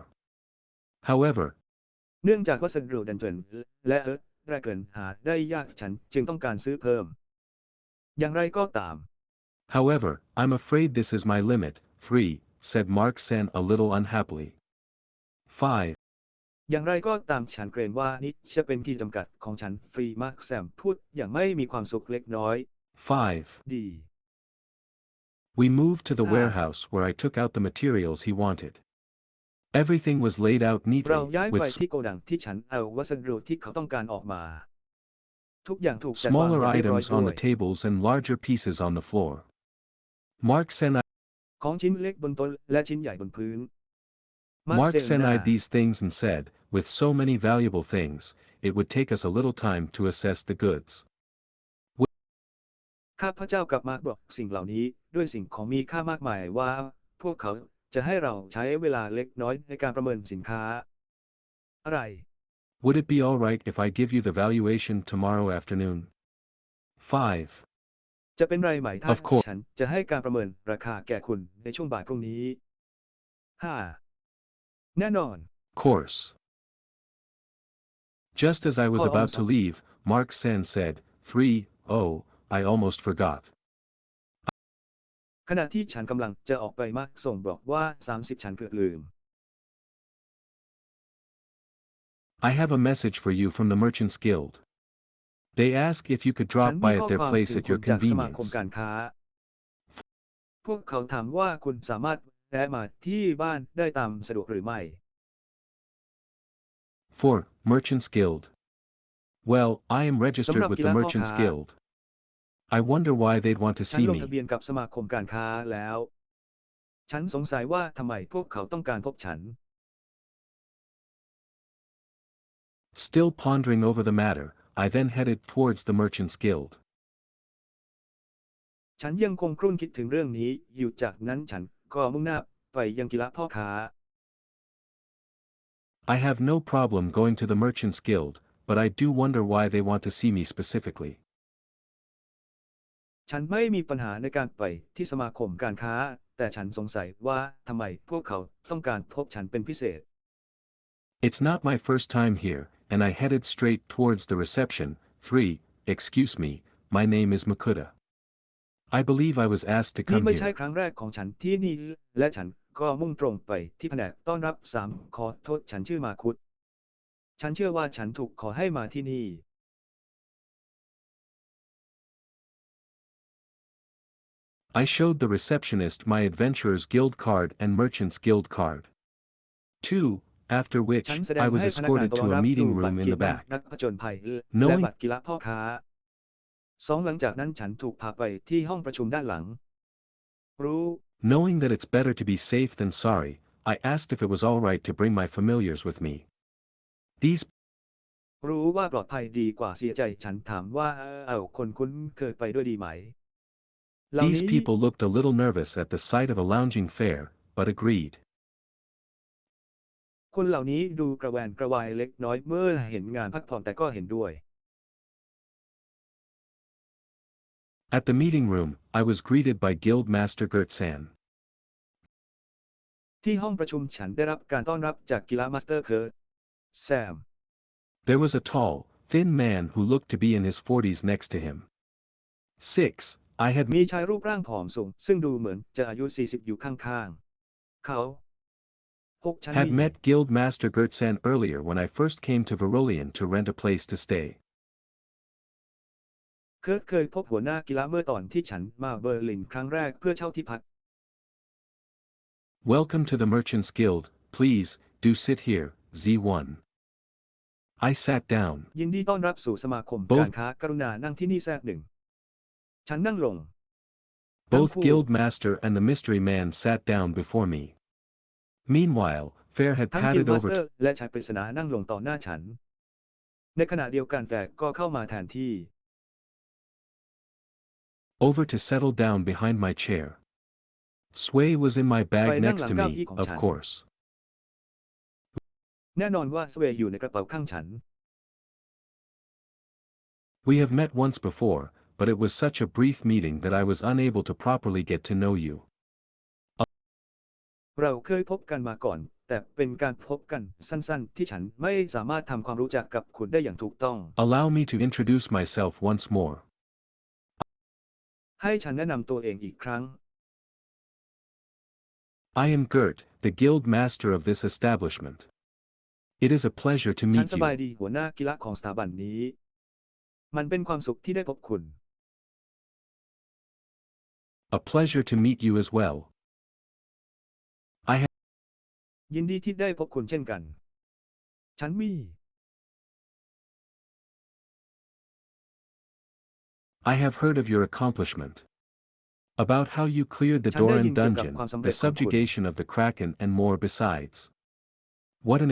However, เนื่องจากวัสดุดันเจียนและเอิร์ธแรกเกินหาได้ยากฉันจึงต้องการซื้อเพิ่มอย่างไรก็ตาม however, I'm afraid this is my limit, 3, said Mark Sen a little unhappily. 5. อย่างไรก็ตามฉันเกรงว่านี่จะเป็นขีดจำกัดของฉันฟรีมากแซมพูดอย่างไม่มีความสุขเล็กน้อย 5. ดี We moved to the 5. warehouse where I took out the materials he wanted. Everything was laid out เรา neatly, ย้ายไป with ที่โกดังที่ฉันเอาวัสดุที่เขาต้องการออกมาทุกอย่างถูกจัดวาง smaller อย่างเรียบร้อย items ด้ on ว the ย tables and larger pieces on the floor. Mark Senของชิ้นเล็กบนโต๊ะและชิ้นใหญ่บนพื้น Mark Sen หน้า eyed these things and said, with so many valuable things, it would take us a little time to assess the goods. ข้าพเจ้ากับมาร์กบอกสิ่งเหล่านี้ด้วยสิ่งของมีค่ามากมายว่าพวกเขาจะให้เราใช้เวลาเล็กน้อยในการประเมินสินค้าอะไร Would it be alright if I give you the valuation tomorrow afternoon? 5. จะเป็นไรไหมถ้า Of course. ฉันจะให้การประเมินราคาแก่คุณในช่วงบ่ายพรุ่งนี้ 5. แน่นอน Course. Just as I was Hold on, about to son. leave, Mark Sen said, 3, oh, I almost forgot. ขณะที่ฉันกำลังจะออกไปมาร์กส่งบอกว่า30ฉันเกือบลืม I have a message for you from the Merchants Guild. They ask if you could ฉั drop น by มีข้ at อ their ความ place ถึง at คุ your ณจากสมาคม convenience. การค้า พวกเขาถามว่าคุณสามารถแวะมาที่บ้านได้ตามสะดวกหรือไม่ 4. Merchants Guild. Well, I am สำ registered หรับ with กี the ฬาพ่อ Merchants ค้า Guild. I wonder why they'd want to ฉัน see ลงทะ me. เบียนกับสมาคมการค้าแล้ว ฉันสงสัยว่าทำไมพวกเขาต้องการพบฉัน Still pondering over the matter, I then headed towards the Merchants Guild. ฉันยังคงครุ่นคิดถึงเรื่องนี้อยู่จากนั้นฉันก็มุ่งหน้าไปยังกีฬาพ่อค้า I have no problem going to the Merchants Guild, but I do wonder why they want to see me specifically. ฉันไม่มีปัญหาในการไปที่สมาคมการค้าแต่ฉันสงสัยว่าทำไมพวกเขาต้องการพบฉันเป็นพิเศษ It's not my first time here, and I headed straight towards the reception. 3. Excuse me, my name is Makuta. I believe I was asked to นี่ come ไม่ใช่ here. ครั้งแรกของฉันที่นี่และฉันก็มุ่งตรงไปที่แผนกต้อนรับขอโทษฉันชื่อมาคุดฉันเชื่อว่าฉันถูกขอให้มาที่นี่ I showed the receptionist my Adventurers Guild card and Merchants Guild card. 2. After which, ฉันแสดง I was ให้พนักงาน escorted ต้อน to รั a บ meeting ดูบัต room ร in เกีย the รติ back. นักผจญภัยและ Knowing บัตรกีฬาพ่อค้า 2. หลังจากนั้นฉันถูกพาไปที่ห้องประชุมด้านหลัง รู้ Knowing that it's better to be safe than sorry, I asked if it was alright to bring my familiars with me. These รู้ว่าปลอดภัยดีกว่าเสียใจฉันถามว่าคนคุ้นเคยไปด้วยดีไหมเหล่า These นี้ people looked a little nervous at the sight of a lounging fair, but agreed. คนเหล่านี้ดูกระแวนกระวายเล็กน้อยเมื่อเห็นงานพักผ่อนแต่ก็เห็นด้วย At the meeting room, I was greeted by Guild Master Gertsan. ที่ห้องประชุมฉันได้รับการต้อนรับจากกีฬามาสเตอร์เคิร์ตแซม There was a tall, thin man who looked to be in his 40s next to him. 6. I had มีชายรูปร่างผอมสูงซึ่งดูเหมือนจะอายุ40อยู่ข้างๆเขา 6 ฉัน Had มี met Guild Master Gertsan earlier when I first came to Verolian to rent a place to stay. เคยพบหัวหน้ากีฬาเมื่อตอนที่ฉันมาเบอร์ลินครั้งแรกเพื่อเช่าที่พัก Welcome to the Merchants Guild, please, do sit here, Z1. I sat down. ยินดีต้อนรับสู่สมาคม Both การค้ากรุณานั่งที่นี่แทรกหนึ่ง ฉันนั่งลง Both ทั้งคู่ Guild Master and the mystery man sat down before me. Meanwhile, Fair had ทั้งกิล padded ด์มาส over เตอ to ร์และชายปริศนานั่งลงต่อหน้าฉัน ในขณะเดียวกันแฟร์ก็เข้ามาแทนที่ settle down behind my chair. Sway was in my ไป bag นั่ง next หลัง to เก้า me, อี้ของ of ฉัน course. แน่นอนว่าสเวย์อยู่ในกระเป๋าข้างฉัน We have met once before, but it was such a brief meeting that I was unable to properly get to know you. เราเคยพบกันมาก่อน แต่เป็นการพบกันสั้นๆ ที่ฉันไม่สามารถทำความรู้จักกับคุณได้อย่างถูกต้อง Allow me to introduce myself once more. ให้ฉันแนะนำตัวเองอีกครั้ง I am Gert, the guild master of this establishment. It is a pleasure to ฉัน meet สบาย you. ดีหัวหน้ากีฬาของสถาบันนี้ มันเป็นความสุขที่ได้พบคุณ A pleasure to meet you as well. ยินดีที่ได้พบคุณเช่นกัน ฉันมี I have heard of your accomplishment. About how you cleared the ฉันได้ Doran ยินเกี่ยวกับ dungeon, ความสำ the เร็จของคุณ subjugation of the Kraken and more besides. What an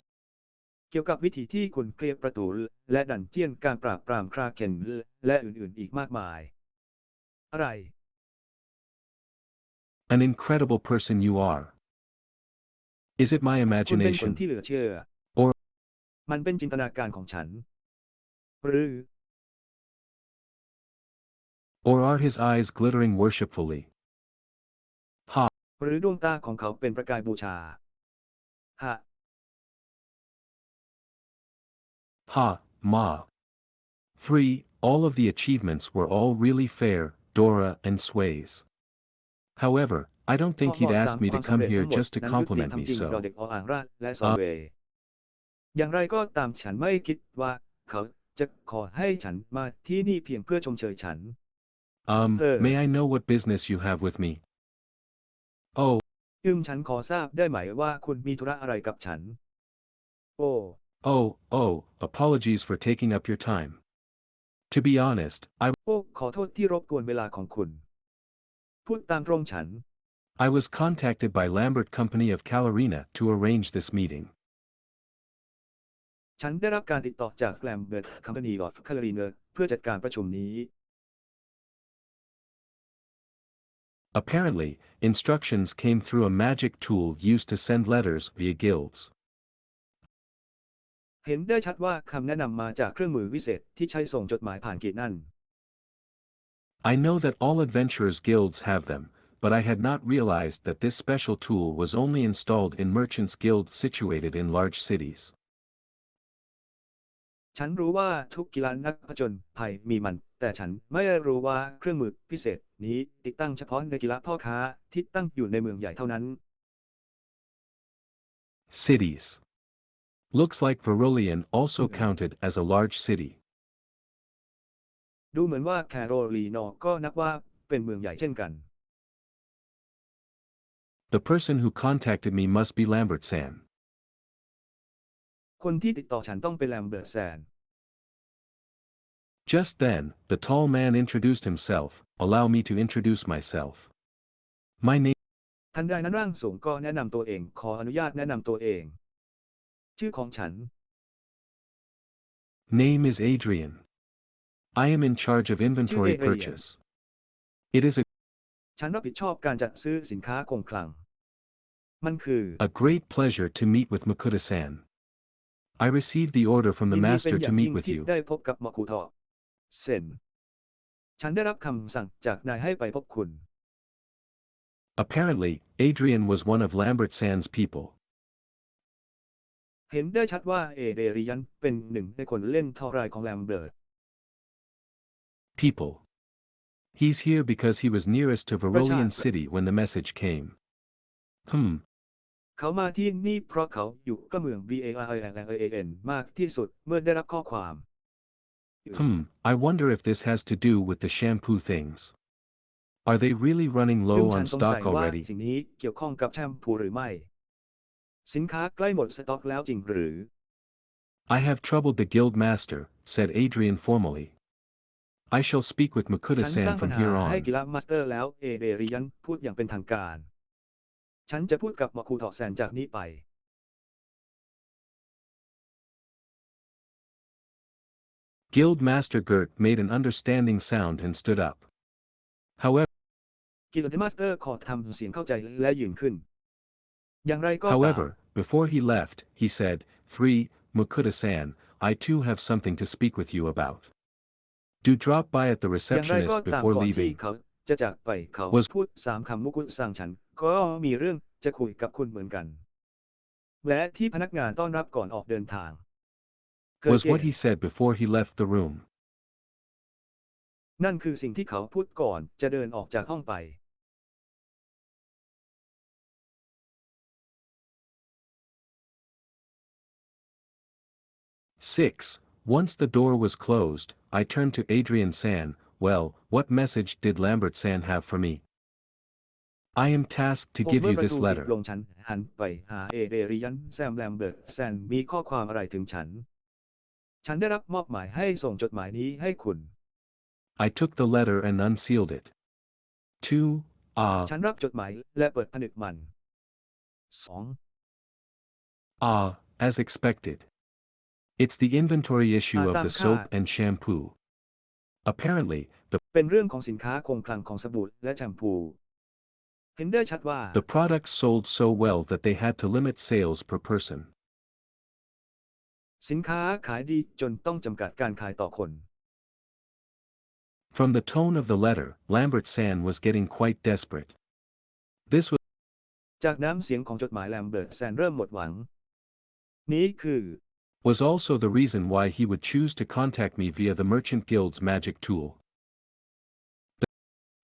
เกี่ยวกับวิธีที่คุณเคลียร์ประตูและดันเจียนการปราบปรามคราเคนและอื่นๆอีกมากมาย อะไร an incredible person you are. Is it my คุณเป็นคน imagination, ที่เหลือเชื่อ or มันเป็นจินตนาการของฉัน หรือ are his eyes glittering worshipfully? Ha, หรือดวงตาของเขาเป็นประกายบูชา ฮะ ha, ma. 3. All of the achievements were all really fair, Dora and Sways. However, I don't think he'd ข้อ ask me ค to วาม come สำเร็จ here ทั้งหมด just to นั้นยุติ compliment ธรร me มจริง so. ดอเด็กออ่างราและซอเวย์อย่างไรก็ตามฉันไม่คิดว่าเขาจะขอให้ฉันมาที่นี่เพียงเพื่อชมเชยฉัน May I know what business you have with me? Oh, ฉันขอทราบได้ไหมว่าคุณมีธุระอะไรกับฉัน โอ้ apologies for taking up your time. To be honest, โอ้ ขอโทษที่รบกวนเวลาของคุณ พูดตามตรงฉัน I was contacted by Lambert Company of Calarina to arrange this meeting. ฉันได้รับการติดต่อจากแกลมเบิร์ดคัมพานีออฟคาร์ลีเนอร์เพื่อจัดการประชุมนี้ Apparently, instructions came through a magic tool used to send letters via guilds. เห็นได้ชัดว่าคำแนะนำมาจากเครื่องมือวิเศษที่ใช้ส่งจดหมายผ่านกีดนั่น I know that all adventurers' guilds have them, but I had not realized that this special tool was only installed in merchants' guilds situated in large cities. ฉันรู้ว่าทุกกีฬานักผจญภัยมีมัน แต่ฉันไม่รู้ว่าเครื่องมือพิเศษนี้ติดตั้งเฉพาะในกีฬาพ่อค้าที่ตั้งอยู่ในเมืองใหญ่เท่านั้น Cities. Looks like Verolian also counted as a large city. ดูเหมือนว่าแคโรลีนก็นับว่าเป็นเมืองใหญ่เช่นกัน The person who contacted me must be Lambert San. คนที่ติดต่อฉันต้องเป็นแลมเบิร์ตแซน Just then, the tall man introduced himself. Allow me to introduce myself. My name ทันใดนั้นร่างสูงก็แนะนำตัวเอง ขออนุญาตแนะนำตัวเอง ชื่อของฉัน is Adrian. I am in charge of inventory Adrian. purchase. It is ฉันรับผิดชอบการจัดซื้อสินค้าคงคลัง มันคือ a great pleasure to meet with Makuta-san. I received the order from ยิ the นดีเป็น master อย่า to ง meet ยิ่ง with ที่ you. ได้พบกับมาคุโทะเซนฉันได้รับคำสั่งจากนายให้ไปพบคุณ Apparently, Adrian was one of Lambert San's people. เห็นได้ชัดว่าเอเดริยันเป็นหนึ่งในคนเล่นทอรายของแลมเบิร์ต People. He's here because he was nearest to Verolian Prachar. City when the message came. เขามาที่นี่เพราะเขาอยู่ใกล้เมือง BARIAN มากที่สุดเมื่อได้รับข้อความI wonder if this has to do with the shampoo things. Are they really running ซึ่ง low ฉั on นสง stock สัยว่า already? สิ่งนี้เกี่ยวข้องกับแชมพูหรือไม่สินค้าใกล้หมดสต็อกแล้วจริงหรือ I have troubled the guild master, said Adrian formally. I shall speak with ฉันสร้า Makuta-san งปัญ from หา here ให้ on. กิระมาสเตอร์แล้วเอเดริยันพูดอย่างเป็นทางการฉันจะพูดกับมาคูโตะแซนจากนี้ไป Guild master Gert made an understanding sound and stood up. However, กิระมาสเตอร์ขอทำเสียงเข้าใจและยืนขึ้นอย่างไรก็ตาม however, before he left, he said, 3. Makuta-san, I too have something to speak with you about. Do drop by at the อย่างไรก็ receptionist ตาม before ก่อนที่ leaving. เขาจะจากไปเขา Was พูด3 คำมุกุสั่งฉันก็มีเรื่องจะคุยกับคุณเหมือนกันและที่พนักงานต้อนรับก่อนออกเดินทางwas what he said before he left the room. นั่นคือสิ่งที่เขาพูดก่อนจะเดินออกจากห้องไป 6. Once the door was closed, I turned to Adrian-san. Well, what message did Lambert-san have for me? I am tasked to 6 give เมื่อ you ประ this ตูปิด letter. ลงฉันหันไปหาเอเดริยันแซมแลมเบิร์ตแซนมีข้อความอะไรถึงฉันได้รับมอบหมายให้ส่งจดหมายนี้ให้คุณ I took the letter and unsealed it. 2. ฉันรับจดหมายและเปิดผนึกมัน 2. As expected. It's the inventory issue of the soap and shampoo. Apparently, เป็นเรื่องของสินค้าคงคลังของสบู่และแชมพูเห็นได้ชัดว่า the products sold so well that they had to limit sales per person. สินค้าขายดีจนต้องจำกัดการขายต่อคน From the tone of the letter, Lambert-san was getting quite desperate. This จากน้ำเสียงของจดหมายแลมเบิร์ตแซนเริ่มหมดหวังนี้คือ was also the reason why he would choose to contact me via the Merchant Guild's magic tool.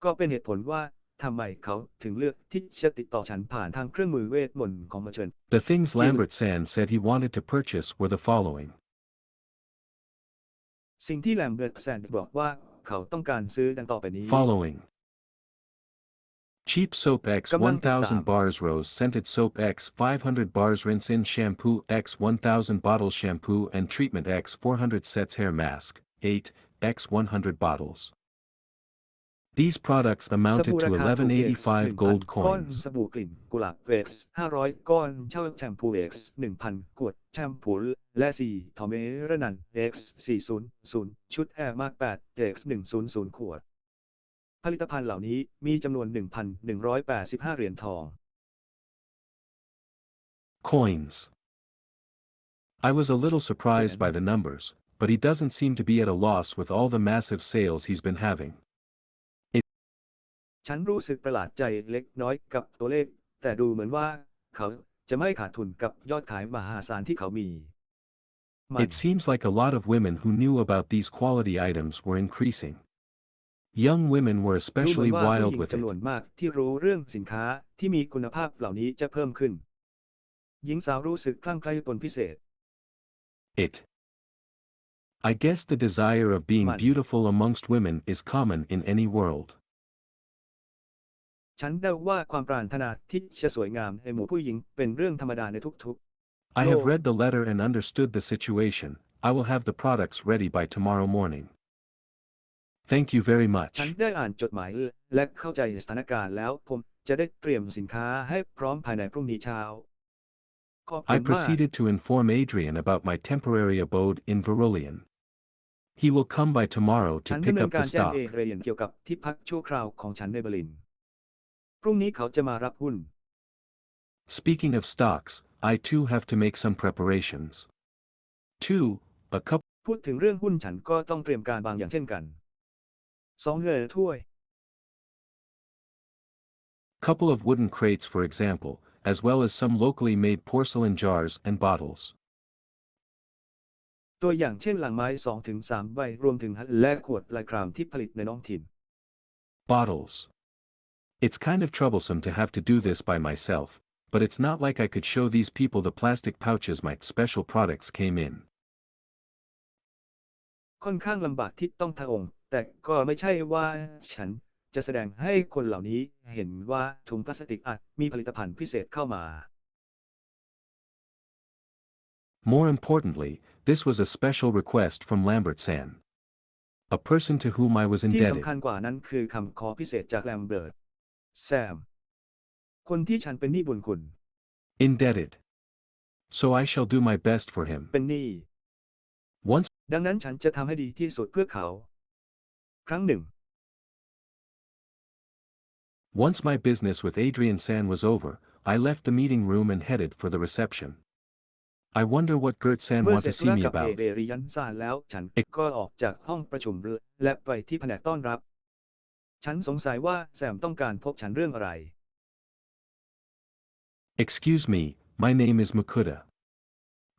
ก็เป็นเหตุผลว่าทำไมเขาถึงเลือกที่จะติดต่อฉันผ่านทางเครื่องมือเวทมนต์ของMerchant The things Lambert-san said he wanted to purchase were the following. สิ่งที่แลมเบิร์ตแซนบอกว่าเขาต้องการซื้อดังต่อไปนี้ Following. Cheap soap X 1000 bars rose scented soap X 500 bars rinse in shampoo X 1000 bottles shampoo and treatment X 400 sets hair mask 8 X 100 bottles. These products ส amounted บู่ to ราคาถูก 1185 1,000 gold ก้อน coins. สบู่กลิ่นกุหลาบ X 500 ก้อนเช่าแชมพู X 1,000 ขวดแชมพูและ4ทอมเมรนัน X 400ชุดแอร์มาก8 X 100ขวดผลิตภัณฑ์เหล่านี้มีจำนวน 1,185 เหรียญทอง Coins. I was a little surprised by the numbers, but he doesn't seem to be at a loss with all the massive sales he's been having. ฉันรู้สึกประหลาดใจเล็กน้อยกับตัวเลขแต่ดูเหมือนว่าเขาจะไม่ขาดทุนกับยอดขายมหาศาลที่เขามี It seems like a lot of women who knew about these quality items were increasing. Young women were ดูเหมือ especially นว่าผู้ห wild ญิง with จำนว it. นมากที่รู้เรื่องสินค้าที่มีคุณภาพเหล่านี้จะเพิ่มขึ้นหญิงสาวรู้สึกคลั่งไคล้เป็นพิเศษ It. I guess the desire of being Man. beautiful amongst women is common in any world. ฉันเดาว่าความปรารถนาที่จะสวยงามในหมู่ผู้หญิงเป็นเรื่องธรรมดาในทุก I have No. read the letter and understood the situation. I will have the products ready by tomorrow morning. Thank you very ๆ much. ฉันได้อ่านจดหมายและเข้าใจสถานการณ์แล้วผมจะได้เตรียมสินค้าให้พร้อมภายในพรุ่งนี้เช้าขอบคุ I ณมาก proceeded to inform Adrian about my temporary abode in Verolian. He will come by tomorrow ฉั to น pick ดำเนิน up กา the รแจ้ง stock. เอเดรียนเกี่ยวกับที่พักชั่วคราวของฉันในเบอร์ลินพรุ่งนี้เขาจะมารับหุ้น Speaking of stocks, I too have to make some preparations. 2. A couple พูดถึงเรื่องหุ้นฉันก็ต้องเตรียมการบางอย่างเช่นกัน2เงินถ้วย couple of wooden crates for example, as well as some locally made porcelain jars and bottles. ตัวอย่างเช่นลังไม้ 2-3 ใบรวมถึงและขวดลายครามที่ผลิตในท้องถิ่น Bottles. It's kind of troublesome to have to do this by myself, but it's not like I could show these people the plastic pouches my special products came in. ค่อนข้างลำบากที่ต้องทะองแต่ก็ไม่ใช่ว่าฉันจะแสดงให้คนเหล่านี้เห็นว่าถุงพลาสติกอาจมีผลิตภัณฑ์พิเศษเข้ามา More importantly, this was a special request from Lambert-san, a person to whom I was ที่ indebted. สำคัญกว่านั้นคือคำขอพิเศษจากแลมเบิร์ตแซมคนที่ฉันเป็นหนี้บุญคุณ Indebted. So I shall do my best for him. เป็นหนี้ Once ดังนั้นฉันจะทำให้ดีที่สุดเพื่อเขา ครั้งหนึ่ง Once my business with Adrian-san was over, I left the meeting room and headed for the reception. I wonder what Gert-san เมื่อ want เสร็ to จธุ see ระ me กับเอ about. เดริยันซานแล้วฉันก็ออกจากห้องประชุมและไปที่แผนกต้อนรับ ฉันสงสัยว่าแซมต้องการพบฉันเรื่องอะไร Excuse me, my name is Makuta.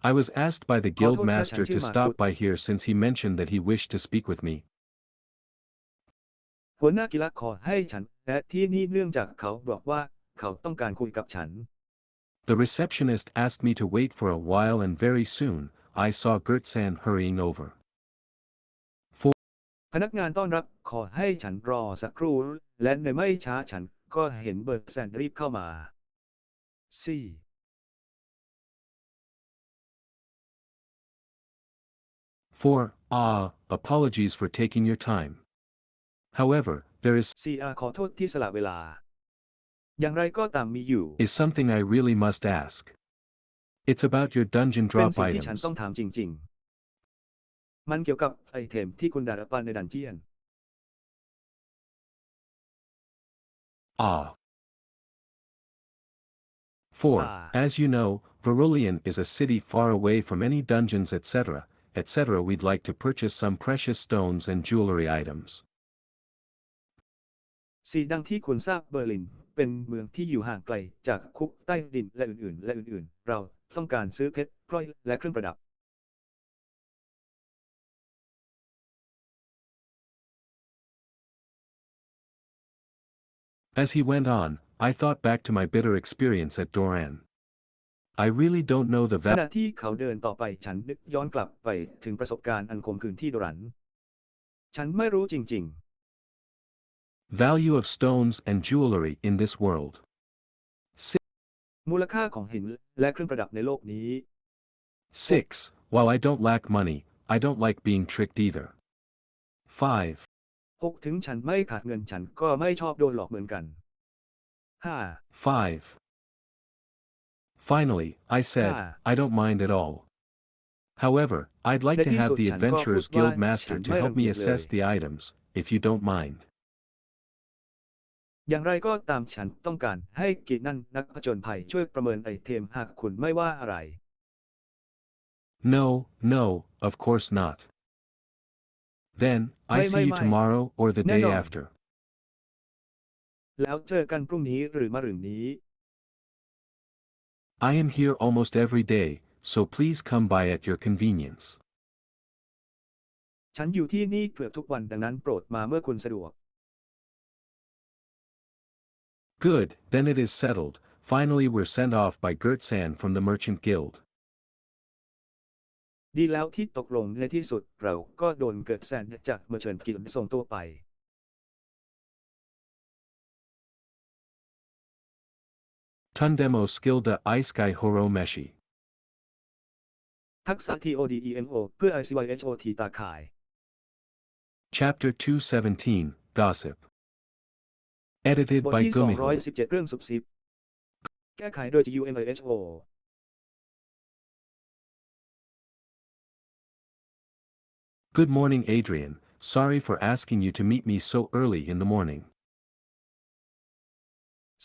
I was asked by the guild master to stop by here since he mentioned that he wished to speak with me. หัวหน้ากีฬาขอให้ฉันและที่นี่เนื่องจากเขาบอกว่าเขาต้องการคุยกับฉัน The receptionist asked me to wait for a while and very soon, I saw Gert-san hurrying over. พนักงานต้อนรับขอให้ฉันรอสักครู่และในไม่ช้าฉันก็เห็นเบิร์ตแซนรีบเข้ามา Apologies for taking your time. However, there is ขอโทษที่สละเวลา อย่างไรก็ตามมีอยู่ something I really must ask. It's about your dungeon เป็น drop สิ่งที่ฉัน items. ต้องถามจริงๆ มันเกี่ยวกับไอเทมที่คุณได้รับในดันเจียน As you know, Verulian is a city far away from any dungeons etc. We'd like to purchase some precious stones and jewelry items. ดังที่คุณทราบเบอร์ลินเป็นเมืองที่อยู่ห่างไกลจากคุกใต้ดินและอื่นๆ เราต้องการซื้อเพชรพลอยและเครื่องประดับ As he went on, I thought back to my bitter experience at Doran. I really don't know the ขณะที่เขาเดินต่อไปฉันนึกย้อนกลับไปถึงประสบการณ์อันขมขื่นที่โดรัน ฉันไม่รู้จริงvalue of stones and jewelry in this world. ๆ มูลค่าของหินและเครื่องประดับในโลกนี้ 6. While I don't lack money, I don't like being tricked either. 5. 6. ถึงฉันไม่ขาดเงินฉันก็ไม่ชอบโดนหลอกเหมือนกัน 5. 5. Finally, I said, I don't mind at all. However, I'd like to have the Adventurers Guild Master to help me assess the items, if you don't mind. อย่างไรก็ตามฉันต้องการให้กีนั่นนักผจญภัยช่วยประเมินไอเทมหากคุณไม่ว่าอะไร No, of course not. Then, I see you tomorrow or the day after. แล้วเจอกันพรุ่งนี้หรือมะรืนนี้ I am here almost every day, so please come by at your convenience. ฉันอยู่ที่นี่เกือบทุกวันดังนั้นโปรดมาเมื่อคุณสะดวก Good, then it is settled. Finally we're sent off by Gert-san from the Merchant Guild. ดีแล้วที่ตกลงในที่สุดเราก็โดนเกิดแซนจากเมอร์เชนต์กิลด์ส่งตัวไป TONDEMO skilda ISEKAI HOUROU MESHI. ทักษะ TODEMO เพื่อ ICYHOT ตาข่าย Chapter 217, Gossip. Edited บท by ที่ Gumiho. 217 เรื่องซุบซิบ แก้ไขโดย GUMIHO. Good morning Adrian, sorry for asking you to meet me so early in the morning.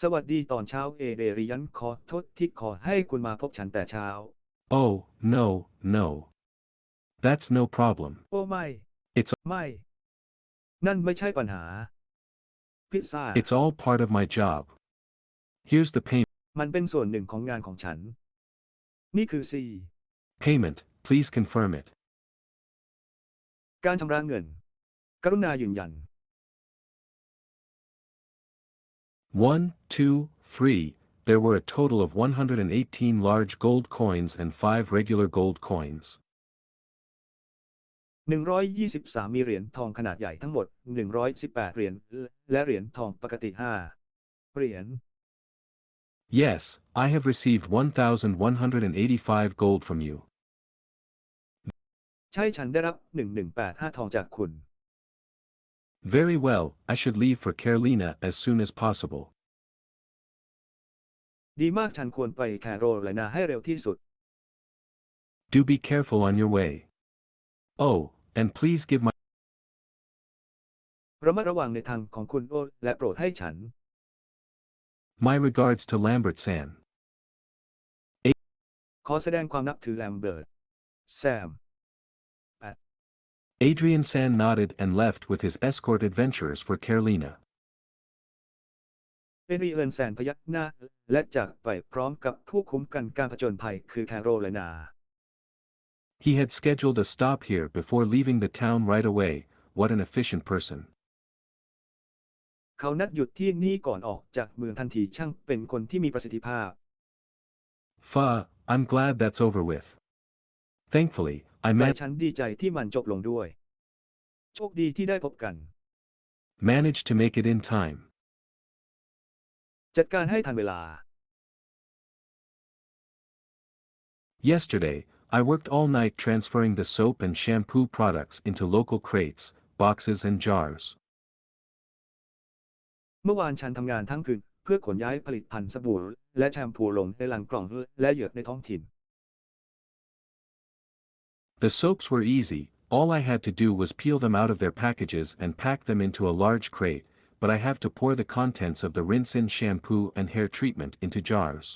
สวัสดีตอนเช้าเอเดริยันขอโทษที่ขอให้คุณมาพบฉันแต่เช้า Oh, no. That's no problem. โอ้ไม่ It's ไม่ นั่นไม่ใช่ปัญหา พิซซ่า It's all part of my job. Here's the payment. มันเป็นส่วนหนึ่งของงานของฉัน นี่คือ Payment, please confirm it. การชำระเงิน กรุณายืนยัน 1, 2, 3. there were a total of 118 large gold coins and 5 regular gold coins. 123มีเหรียญทองขนาดใหญ่ทั้งหมด118เหรียญและเหรียญทองปกติ5เหรียญ Yes, I have received 1,185 gold from you. ใช่ฉันได้รับ1185ทองจากคุณ Very well, I should leave for Carolina as soon as possible. ดีมากฉันควรไปแคโรไลนาให้เร็วที่สุด Do be careful on your way. Oh, and please give my ระมัดระวังในทางของคุณโอและโปรดให้ฉัน regards to Lambert San. ขอแสดงความนับถือแลมเบิร์ตแซม Adrian San nodded and left with his escort adventurers for Carolina. เอริเอิร์นแซนพยักหน้าและจากไปพร้อมกับผู้คุ้มกันการผจญภัยคือแคโรไลนา He had scheduled a stop here before leaving the town right away. What an efficient person. เขานัดหยุดที่นี่ก่อนออกจากเมืองทันทีช่างเป็นคนที่มีประสิทธิภาพ I'm glad that's over with. Thankfully, I แต่ managed ฉันดีใจที่มันจบลงด้วยโชคดีที่ได้พบกัน to make it in time. จัดการให้ทันเวลา Yesterday, I worked all night transferring the soap and shampoo products into local crates, boxes and jars. เมื่อวานฉันทำงานทั้งคืนเพื่อขนย้ายผลิตภัณฑ์สบู่และแชมพูลงในลังกล่องและเหยือกในท้องถิ่น The soaps were easy, all I had to do was peel them out of their packages and pack them into a large crate, but I have to pour the contents of the rinse-in shampoo and hair treatment into jars.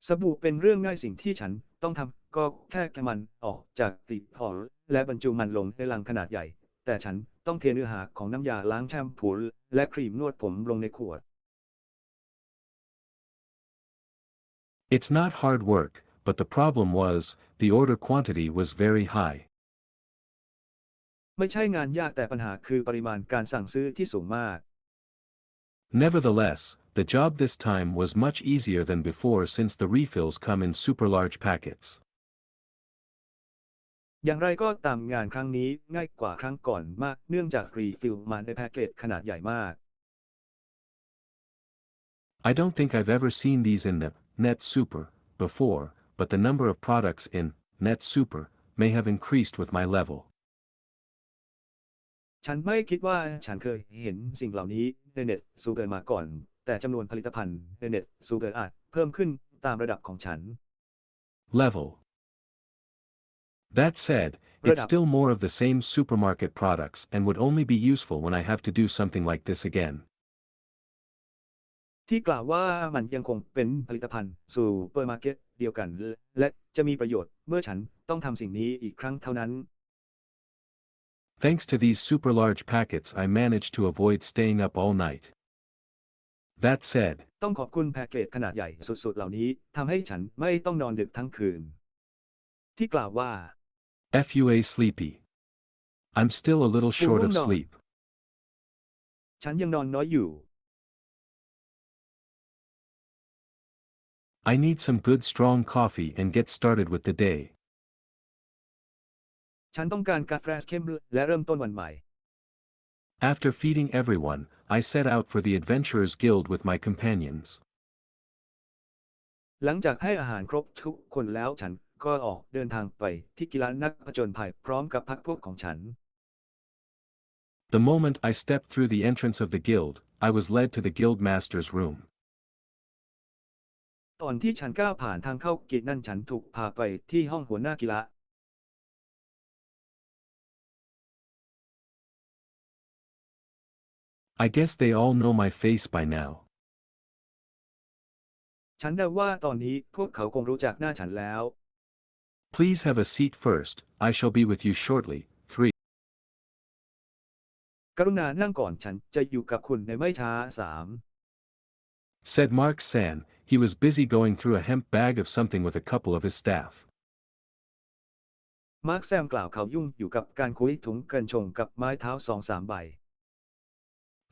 สบู่เป็นเรื่องง่ายสิ่งที่ฉันต้องทำก็แค่แกะมันออกจากกลีบห่อและบรรจุมันลงในลังขนาดใหญ่แต่ฉันต้องเทเนื้อหาของน้ำยาล้างแชมพูและครีมนวดผมลงในขวด It's not hard work, but the problem was, the order quantity was very high. ไม่ใช่งานยากแต่ปัญหาคือปริมาณการสั่งซื้อที่สูงมาก Nevertheless, the job this time was much easier than before since the refills come in super large packets. อย่างไรก็ตามงานครั้งนี้ง่ายกว่าครั้งก่อนมากเนื่องจากรีฟิลมาในแพ็กเกจขนาดใหญ่มาก I don't think I've ever seen these in the Net Super before, but the number of products in Net Super may have increased with my level. ฉันไม่คิดว่าฉันเคยเห็นสิ่งเหล่านี้ในเน็ตซูเปอร์มาก่อนแต่จำนวนผลิตภัณฑ์ในเน็ตซูเปอร์อาจเพิ่มขึ้นตามระดับของฉัน Level. That said, it's still more of the same supermarket products and would only be useful when I have to do something like this again. ที่กล่าวว่ามันยังคงเป็นผลิตภัณฑ์ซูเปอร์มาร์เก็ตเดียวกันและจะมีประโยชน์เมื่อฉันต้องทำสิ่งนี้อีกครั้งเท่านั้น Thanks to these super large packets I managed to avoid staying up all night. That said, ต้องขอบคุณแพ็กเกจขนาดใหญ่สุดๆเหล่านี้ทำให้ฉันไม่ต้องนอนดึกทั้งคืนที่กล่าวว่า FUA sleepy. I'm still a little short of sleep. ฉันยังนอนน้อยอยู่ I need some good strong coffee and get started with the day. ฉันต้องการกาแฟเข้มและเริ่มต้นวันใหม่ After feeding everyone, I set out for the Adventurers Guild with my companions. หลังจากให้อาหารครบทุกคนแล้วฉันก็ออกเดินทางไปที่กีฬานักผจญภัยพร้อมกับพรรคพวกของฉัน The moment I stepped through the entrance of the guild, I was led to the guild master's room. ตอนที่ฉันก้าวผ่านทางเข้ากีฬานั้นฉันถูกพาไปที่ห้องหัวหน้ากีฬา I guess they all know my face by now. ฉันเดาว่าตอนนี้พวกเขาคงรู้จักหน้าฉันแล้ว Please have a seat first, I shall be with you shortly. 3. กรุณานั่งก่อนฉันจะอยู่กับคุณในไม่ช้า3 Said Mark San, he was busy going through a hemp bag of something with a couple of his staff. มาร์คแซมกล่าวเขายุ่งอยู่กับการคุยถุงกัญชงกับไม้เท้า2-3 ใบ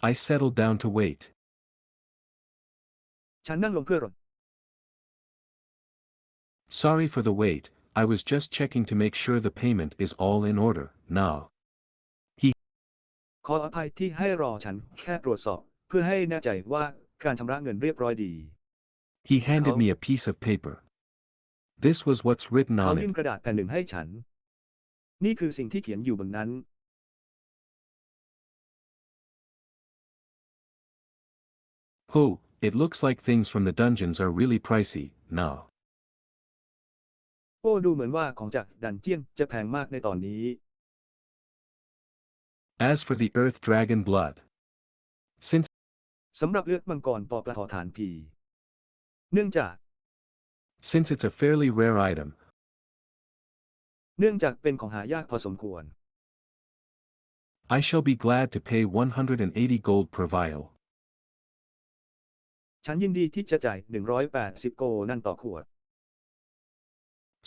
I settled down to wait. ฉันนั่งลงเพื่อรอ Sorry for the wait, I was just checking to make sure the payment is all in order, now. ขออภัยที่ให้รอฉันแค่ตรวจสอบเพื่อให้แน่ใจว่าการชำระเงินเรียบร้อยดี He handed เขา me a piece of paper. This was what's written เขา on ยื่น it. กระดาษแผ่นหนึ่งให้ฉัน นี่คือสิ่งที่เขียนอยู่บนนั้น Oh, it looks like things from the dungeons are really pricey, now. โอ้ดูเหมือนว่าของจากดันเจียนจะแพงมากในตอนนี้ As for the earth dragon blood. Since สำหรับเลือดมังกรปอปลาขอฐานผีเนื่องจาก it's a fairly rare item, เนื่องจากเป็นของหายากพอสมควร I shall be glad to pay 180 gold per vial. ฉันยินดีที่จะจ่าย180โกนั่นต่อขวด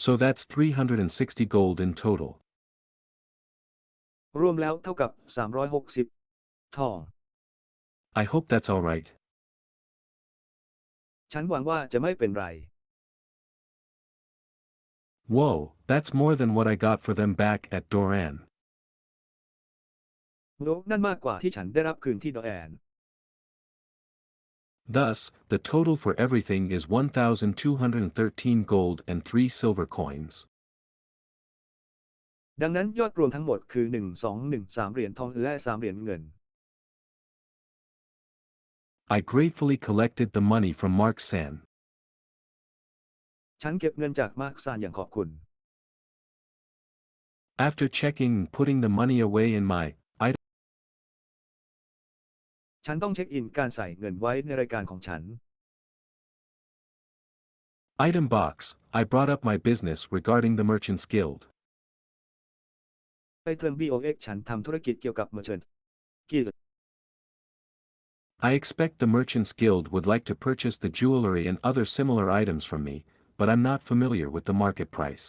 So that's 360 gold in total. รวมแล้วเท่ากับ360ทอง I hope that's all right. ฉันหวังว่าจะไม่เป็นไร Whoa, that's more than what I got for them back at Doran. โน้นั่นมากกว่าที่ฉันได้รับคืนที่ดอแอน Thus, the total for everything is 1,213 gold and 3 silver coins. ดังนั้นยอดรวมทั้งหมดคือ1213เหรียญทองและ3เหรียญเงิน I gratefully collected the money from Mark San. ฉันเก็บเงินจากมาร์คซานอย่างขอบคุณ After checking and putting the money away in my ฉันต้องเช็คอินการใส่เงินไว้ในรายการของฉัน item box, I brought up my business regarding the Merchants Guild. ไปเทอม BOX ฉันทำธุรกิจเกี่ยวกับ Merchant Guild I expect the Merchants Guild would like to purchase the jewelry and other similar items from me, but I'm not familiar with the market price.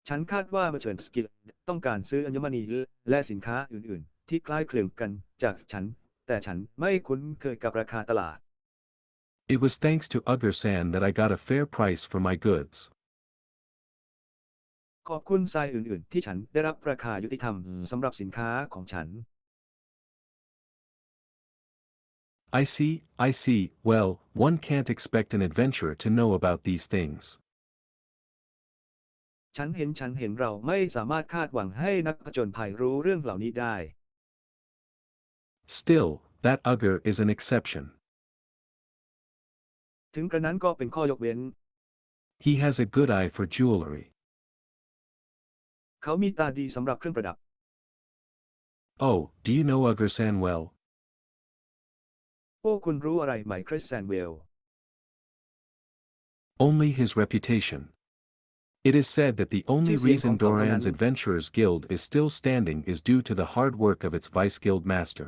ฉันคาดว่า Merchant Guild ต้องการซื้ออัญมณีและสินค้าอื่นๆที่คล้ายคลึงกันจากฉันแต่ฉันไม่คุ้นเคยกับราคาตลาด It was thanks to San that I got a fair price for my goods. ขอบคุณทรายอื่นๆที่ฉันได้รับราคายุติธรรมสำหรับสินค้าของฉัน I see, well, one can't expect an adventurer to know about these things. ฉันเห็นเราไม่สามารถคาดหวังให้นักผจญภัยรู้เรื่องเหล่านี้ได้ Still, that Ugger is an exception. ถึงกระนั้นก็เป็นข้อยกเว้น He has a good eye for jewelry. เขามีตาดีสำหรับเครื่องประดับ Oh, do you know San well? โอ้คุณรู้อะไรไหมคริสแซนเวล Only his reputation. It is said that the only ชื่อเสียง reason ของเขาเท่านั้น Doran's Adventurers Guild is still standing is due to the hard work of its vice guild master.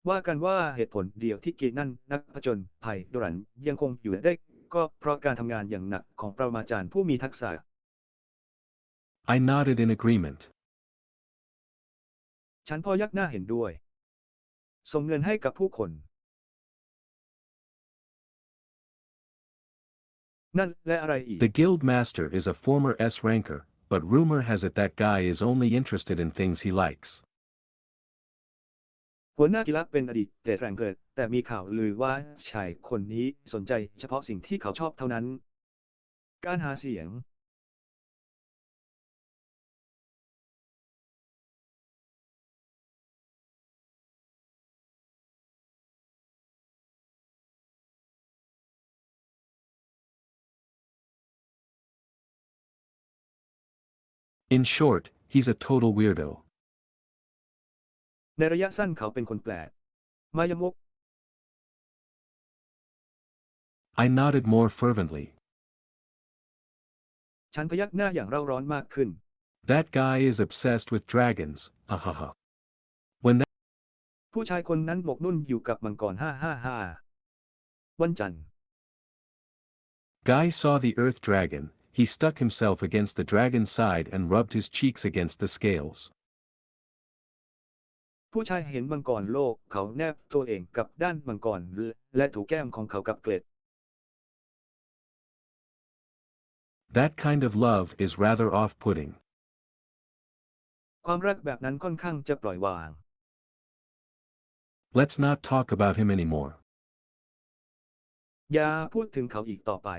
ว่ากันว่าเหตุผลเดียวที่กีนั่นนักผจญภัยโดรันยังคงอยู่ได้ก็เพราะการทำงานอย่างหนักของปรมาจารย์ผู้มีทักษะ I nodded in agreement. ฉันพอยักหน้าเห็นด้วย ส่งเงินให้กับผู้คน นั่นและอะไรอีก The guild master is a former S ranker, but rumor has it that guy is only interested in things he likes. หัวหน้ากีฬาเป็นอดีตแต่แรงเกิดแต่มีข่าวลือว่าชายคนนี้สนใจเฉพาะสิ่งที่เขาชอบเท่านั้น การหาเสียง In short, he's a total weirdo. ในระยะสั้นเขาเป็นคนแปลกมายมก I nodded more fervently. ฉันพยักหน้าอย่างเร่าร้อนมากขึ้น That guy is obsessed with dragons, ahaha. ผู้ชายคนนั้นหมกมุ่นอยู่กับมังกรวันจันทร์ Guy saw the earth dragon, he stuck himself against the dragon's side and rubbed his cheeks against the scales. ผู้ชายเห็นมังกรโลกเขาแนบตัวเองกับด้านมังกรและถูแก้มของเขากับเกล็ด That kind of love is rather off-putting. ความรักแบบนั้นค่อนข้างจะปล่อยวาง Let's not talk about him anymore. อย่าพูดถึงเขาอีกต่อไป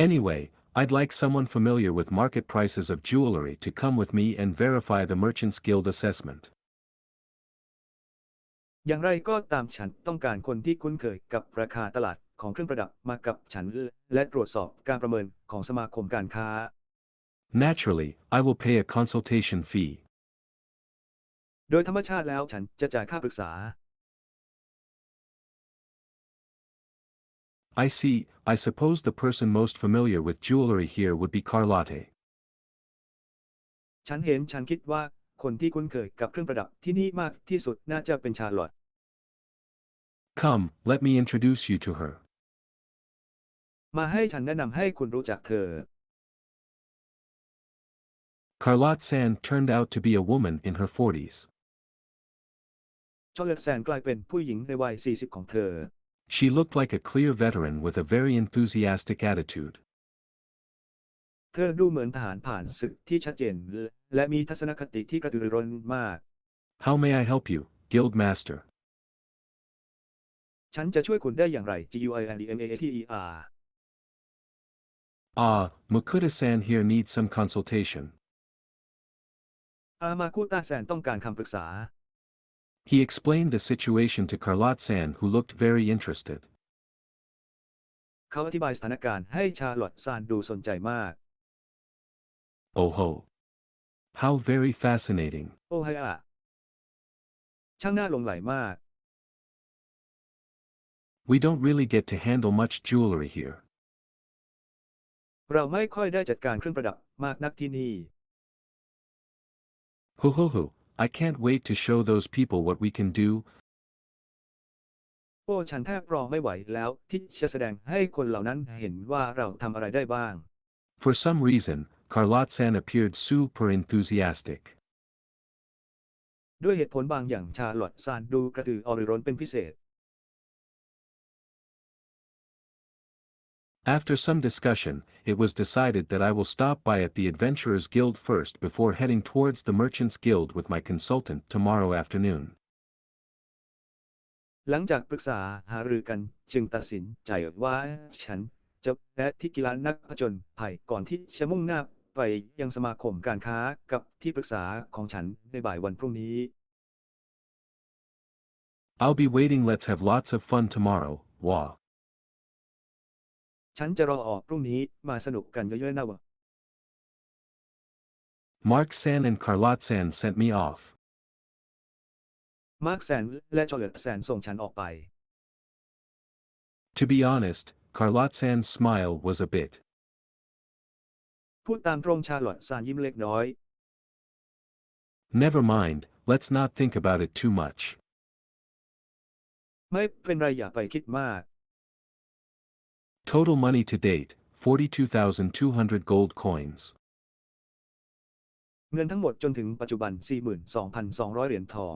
Anyway, I'd like someone familiar with market prices of jewelry to come with me and verify the Merchants Guild assessment. อย่างไรก็ตามฉันต้องการคนที่คุ้นเคยกับราคาตลาดของเครื่องประดับมากับฉันและตรวจสอบการประเมินของสมาคมการค้า Naturally, I will pay a consultation fee. โดยธรรมชาติแล้วฉันจะจ่ายค่าปรึกษา I see, I suppose the person most familiar with jewelry here would be Carlotte. ฉันคิดว่าคนที่คุ้นเคยกับเครื่องประดับที่นี่มากที่สุดน่าจะเป็นชาร์ลอต Come, let me introduce you to her. มาให้ฉันแนะนำให้คุณรู้จักเธอ Carlotte Sand turned out to be a woman in her 40s. ชาร์ลอตแซนกลายเป็นผู้หญิงในวัย 40 ของเธอ She looked like a clear veteran with a very enthusiastic attitude. เธอดูเหมือนทหารผ่านศึกที่ชัดเจนและมีทัศนคติที่กระตือรือร้นมาก How may I help you, Guild Master? ฉันจะช่วยคุณได้อย่างไร GUILDMATER Makuta-san here needs some consultation. อามาคุตาแซนต้องการคำปรึกษา He explained the situation to Carlotte-san who looked very interested. เขาอธิบายสถานการณ์ให้ชาร์ลอตซานดูสนใจมาก Oh ho! How very fascinating. โอ้ไฮอะช่างน่าหลงใหลมาก We don't really get to handle much jewelry here. เราไม่ค่อยได้จัดการเครื่องประดับมากนักที่นี่ Ho, I can't wait to show those people what we can do. โอ้ฉันแทบรอไม่ไหวแล้วที่จะแสดงให้คนเหล่านั้นเห็นว่าเราทำอะไรได้บ้าง For some reason, Carlotte-san appeared super enthusiastic. ด้วยเหตุผลบางอย่างชาร์ลอตซานดูกระตือรือร้นเป็นพิเศษ After some discussion, it was decided that I will stop by at the Adventurers Guild first before heading towards the Merchants Guild with my consultant tomorrow afternoon. หลังจากปรึกษาหารือกันจึงตัดสินใจว่าฉันจะแวะที่กีฬานักผจญภัยก่อนที่จะมุ่งหน้าไปยังสมาคมการค้ากับที่ปรึกษาของฉันในบ่ายวันพรุ่งนี้ I'll be waiting. Let's have lots of fun tomorrow, Wah. ฉันจะรอออกพรุ่งนี้มาสนุกกันเยอะๆนะวะ Mark-san and Carlotte-san sent me off. มาร์คแซนและชาร์ลอตแซนส่งฉันออกไป To be honest, Carlotte-san's smile was a bit. พูดตามตรงชาร์ลอตซานยิ้มเล็กน้อย Never mind, let's not think about it too much. ไม่เป็นไรอย่าไปคิดมาก Total money to date, 42,200 gold coins. เงินทั้งหมดจนถึงปัจจุบัน 42,200 เหรียญทอง